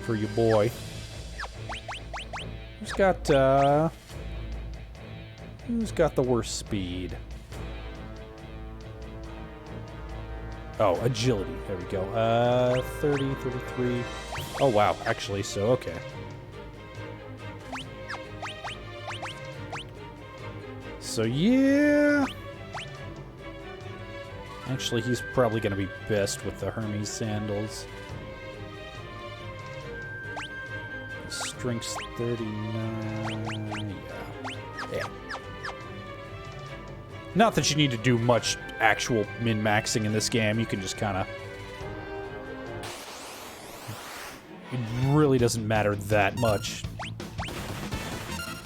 your boy. Who's got the worst speed? Oh, agility. There we go. 30, 33. Oh, wow. Actually, so, okay. So, yeah. Actually, he's probably going to be best with the Hermes sandals. Strength's 39. Yeah. Not that you need to do much actual min-maxing in this game. You can just kind of... It really doesn't matter that much.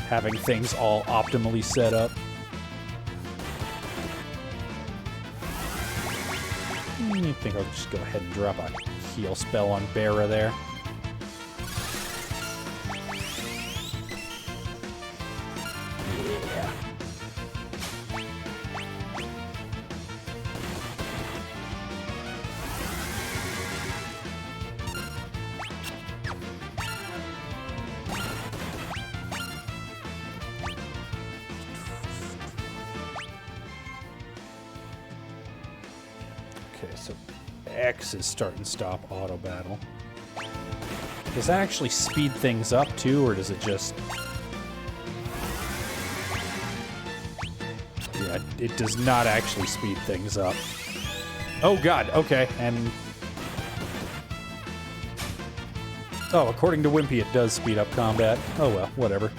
Having things all optimally set up. I think I'll just go ahead and drop a heal spell on Bera there. Yeah. Okay, so X is start and stop auto battle. Does that actually speed things up too, or does it just... Yeah, it does not actually speed things up. Oh god, okay, and... Oh, according to Wimpy, it does speed up combat. Oh well, whatever.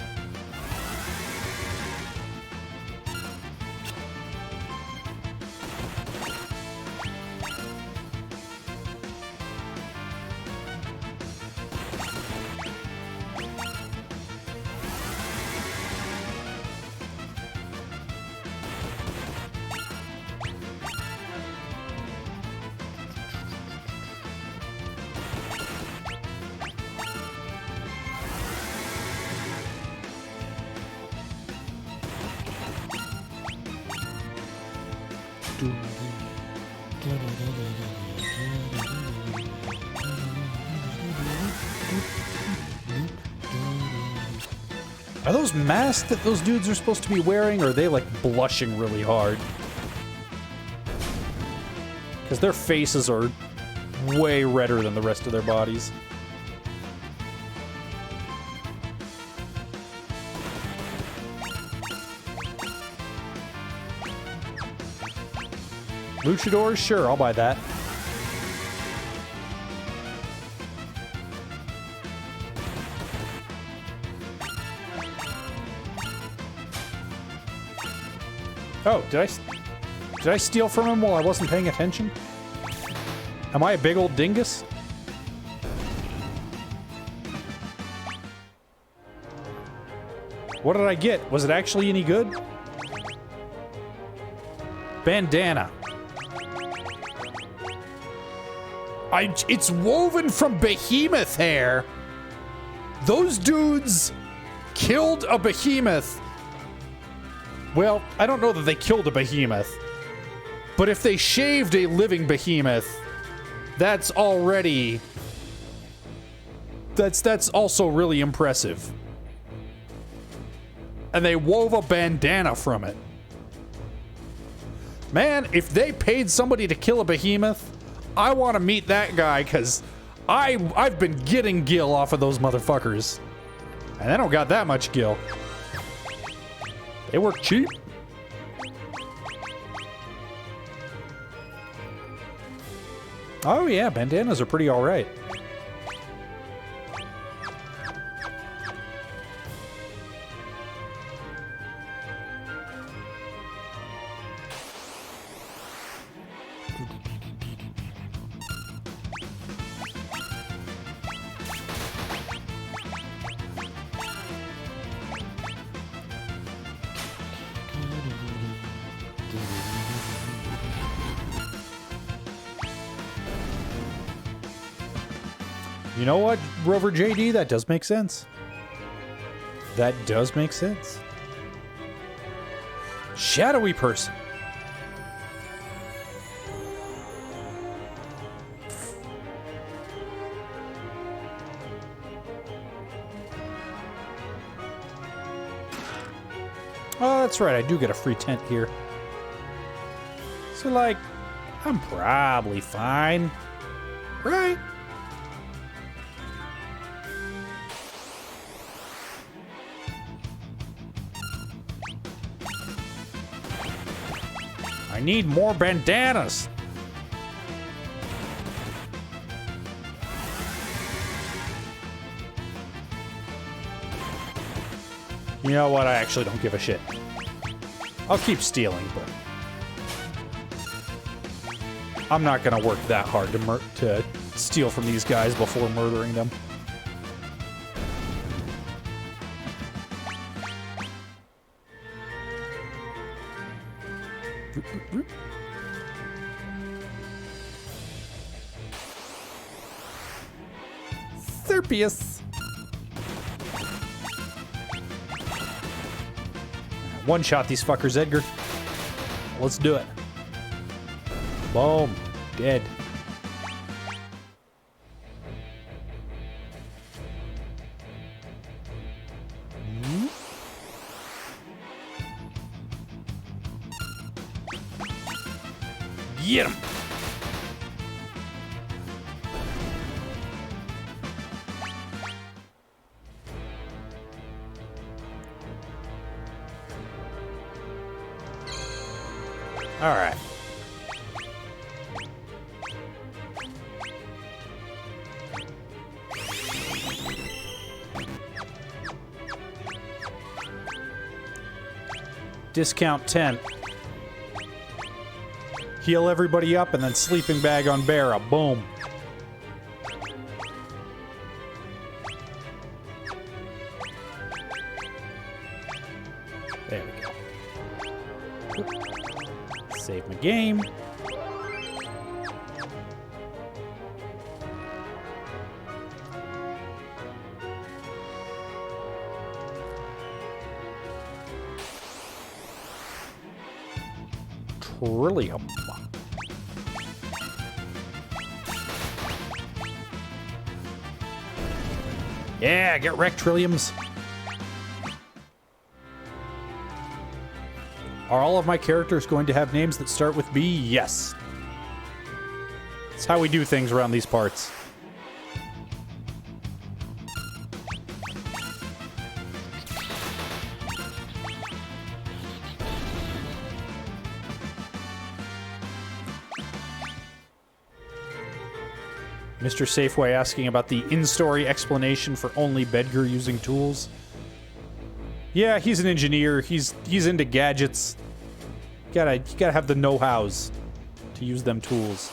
Are those masks that those dudes are supposed to be wearing, or are they like blushing really hard? Because their faces are way redder than the rest of their bodies. Luchadors? Sure, I'll buy that. Oh, did I steal from him while I wasn't paying attention? Am I a big old dingus? What did I get? Was it actually any good? Bandana. It's woven from behemoth hair. Those dudes killed a behemoth. Well, I don't know that they killed a behemoth. But if they shaved a living behemoth, that's already... That's also really impressive. And they wove a bandana from it. Man, if they paid somebody to kill a behemoth, I want to meet that guy, because I've been getting gil off of those motherfuckers. And they don't got that much gil. They work cheap. Oh yeah, bandanas are pretty alright. You know what, Rover JD? That does make sense. That does make sense. Shadowy person. Oh, that's right. I do get a free tent here. So, like, I'm probably fine. Right? I need more bandanas. You know what? I actually don't give a shit. I'll keep stealing, but I'm not gonna work that hard to steal from these guys before murdering them. Serpius. One shot these fuckers, Edgar. Let's do it. Boom. Dead. Get him. All right. Discount 10. Heal everybody up and then sleeping bag on Barra. Boom. There we go. Save my game. Trillium. Yeah, get wrecked, Trilliums. Are all of my characters going to have names that start with B? Yes. That's how we do things around these parts. Mr. Safeway asking about the in-story explanation for only Bedgar using tools. Yeah, he's an engineer. He's into gadgets. You gotta have the know-hows to use them tools.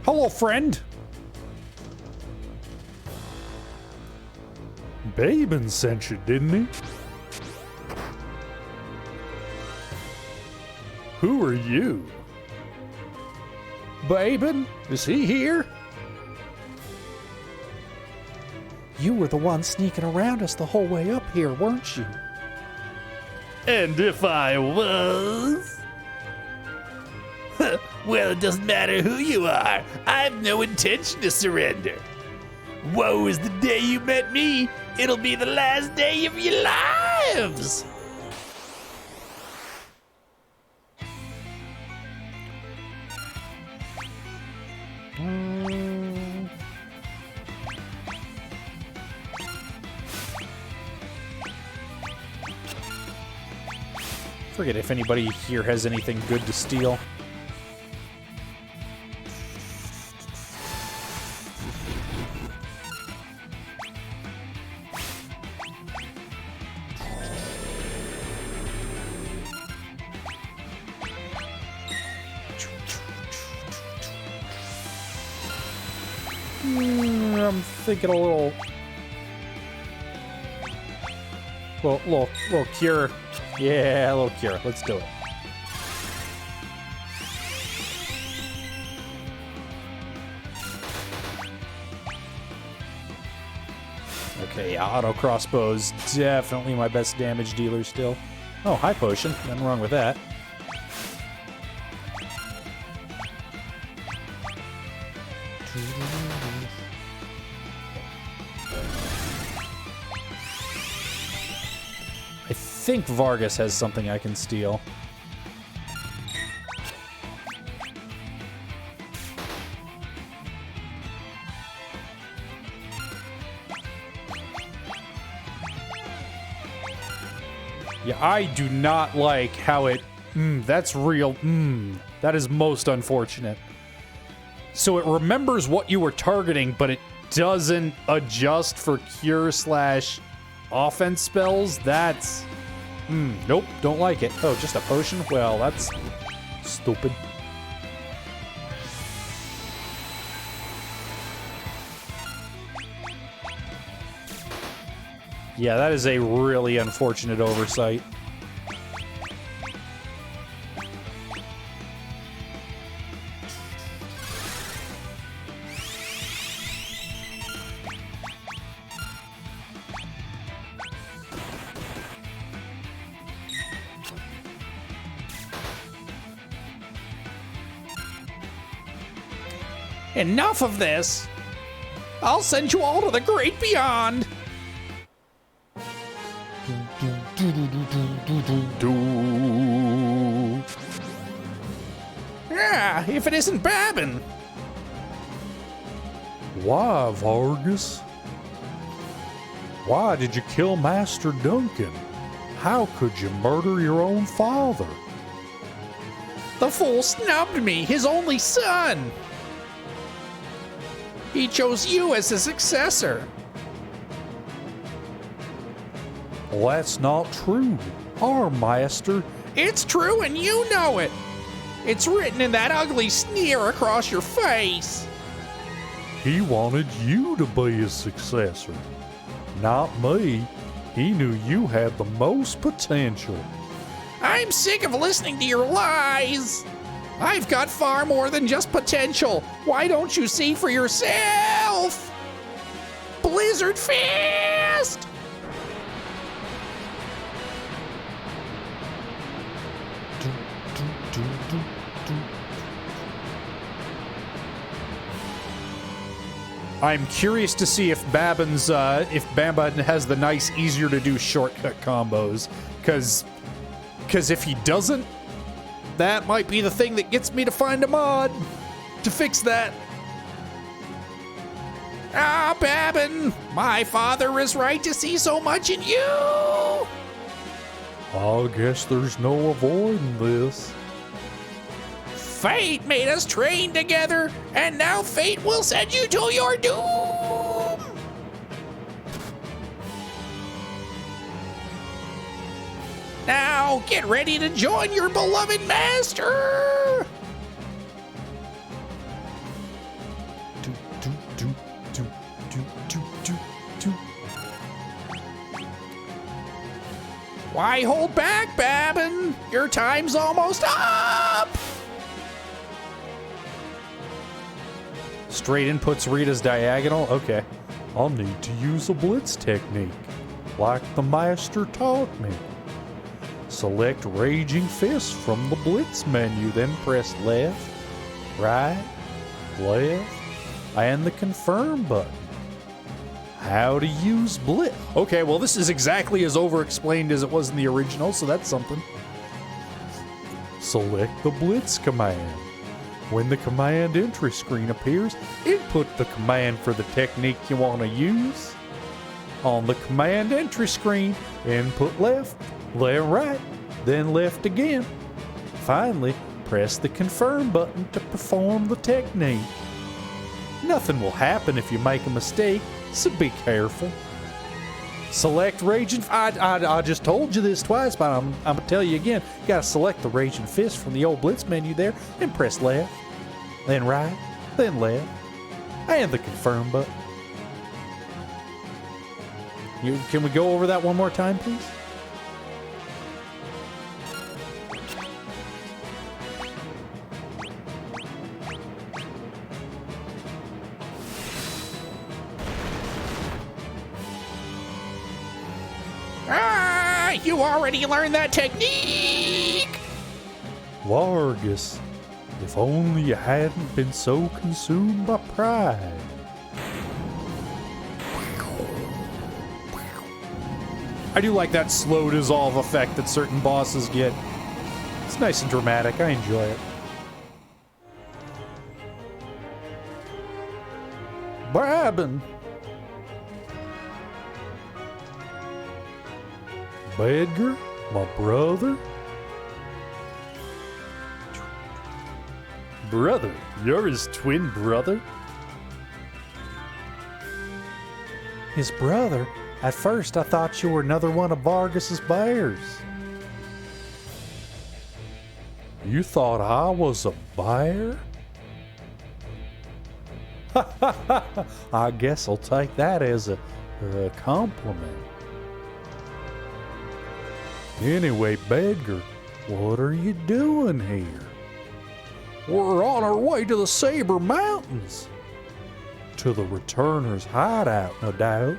Hello, friend. Baben sent you, didn't he? Who are you? Baben, is he here? You were the one sneaking around us the whole way up here, weren't you? And if I was? Well, it doesn't matter who you are. I have no intention to surrender. Woe is the day you met me. It'll be the last day of your lives. Forget if anybody here has anything good to steal. I'm thinking a little cure. Yeah, a little cure. Let's do it. Okay, yeah, auto crossbow's definitely my best damage dealer still. Oh, high potion. Nothing wrong with that. I think Vargas has something I can steal. Yeah, I do not like how it... that's real. That is most unfortunate. So it remembers what you were targeting, but it doesn't adjust for cure / offense spells? That's... nope, don't like it. Oh, just a potion? Well, that's stupid. Yeah, that is a really unfortunate oversight. Enough of this! I'll send you all to the great beyond! Yeah, if it isn't Babin! Why, Vargas? Why did you kill Master Duncan? How could you murder your own father? The fool snubbed me, his only son! He chose you as his successor. Well, that's not true. Our master... It's true and you know it. It's written in that ugly sneer across your face. He wanted you to be his successor, not me. He knew you had the most potential. I'm sick of listening to your lies. I've got far more than just potential. Why don't you see for yourself? Blizzard Fist! I'm curious to see if Bamba has the nice, easier to do shortcut combos. Cause if he doesn't, that might be the thing that gets me to find a mod to fix that. Ah, Babin, my father is right to see so much in you. I guess there's no avoiding this. Fate made us train together, and now fate will send you to your doom! Now, get ready to join your beloved master! Why hold back, Babin? Your time's almost up! Straight inputs read as diagonal? Okay. I'll need to use a blitz technique, like the master taught me. Select Raging Fist from the blitz menu, then press left, right, left, and the confirm button. How to use blitz. Okay, well, this is exactly as over-explained as it was in the original, so that's something. Select the blitz command. When the command entry screen appears, input the command for the technique you want to use. On the command entry screen, input left, then right, then left again. Finally, press the confirm button to perform the technique. Nothing will happen if you make a mistake, so be careful. Select Raging... I just told you this twice, but I'm going to tell you again. You got to select the Raging Fist from the old Blitz menu there, and press left, then right, then left, and the confirm button. Can we go over that one more time, please? You already learned that technique! Vargas, if only you hadn't been so consumed by pride. I do like that slow dissolve effect that certain bosses get. It's nice and dramatic. I enjoy it. Babin. Bedgar, my brother. Brother? You're his twin brother? His brother? At first I thought you were another one of Vargas's bears. You thought I was a bear? I guess I'll take that as a compliment. Anyway, Bedgar, what are you doing here? We're on our way to the Saber Mountains. To the Returner's hideout, no doubt.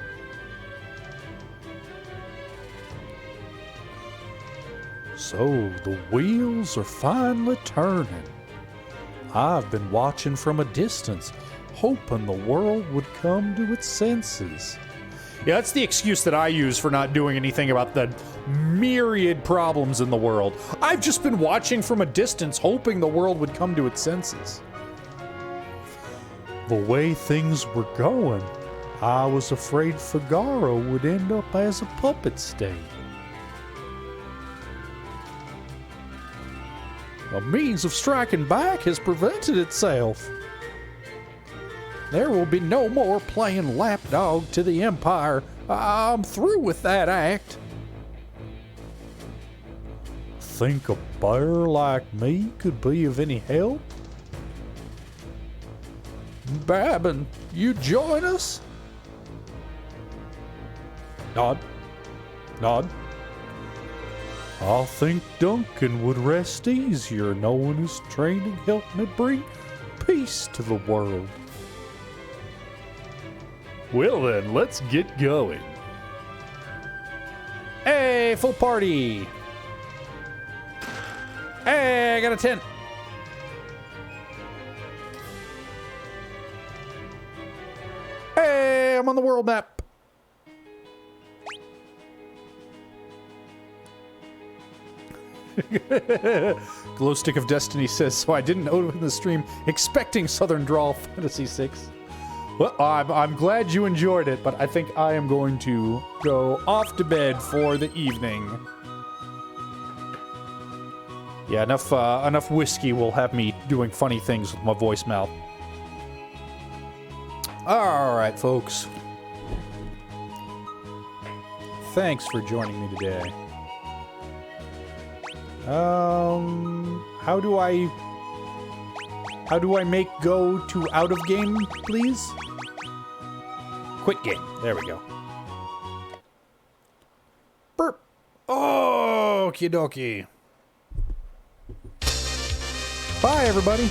So the wheels are finally turning. I've been watching from a distance, hoping the world would come to its senses. Yeah, that's the excuse that I use for not doing anything about the myriad problems in the world. I've just been watching from a distance, hoping the world would come to its senses. The way things were going, I was afraid Figaro would end up as a puppet state. A means of striking back has prevented itself. There will be no more playing lapdog to the Empire. I'm through with that act. think a bear like me could be of any help? Babin, you join us? Nod. Nod. I think Duncan would rest easier knowing his training helped me bring peace to the world. Well then, let's get going. Hey, full party! Hey, I got a tent. Hey, I'm on the world map. Glow Stick of Destiny says, so I didn't open the stream expecting Southern Drawl Fantasy 6. Well, I'm glad you enjoyed it, but I think I am going to go off to bed for the evening. Yeah, enough whiskey will have me doing funny things with my voicemail. All right, folks. Thanks for joining me today. How do I make go to out of game, please? Quit game. There we go. Burp. Okie dokie. Bye, everybody.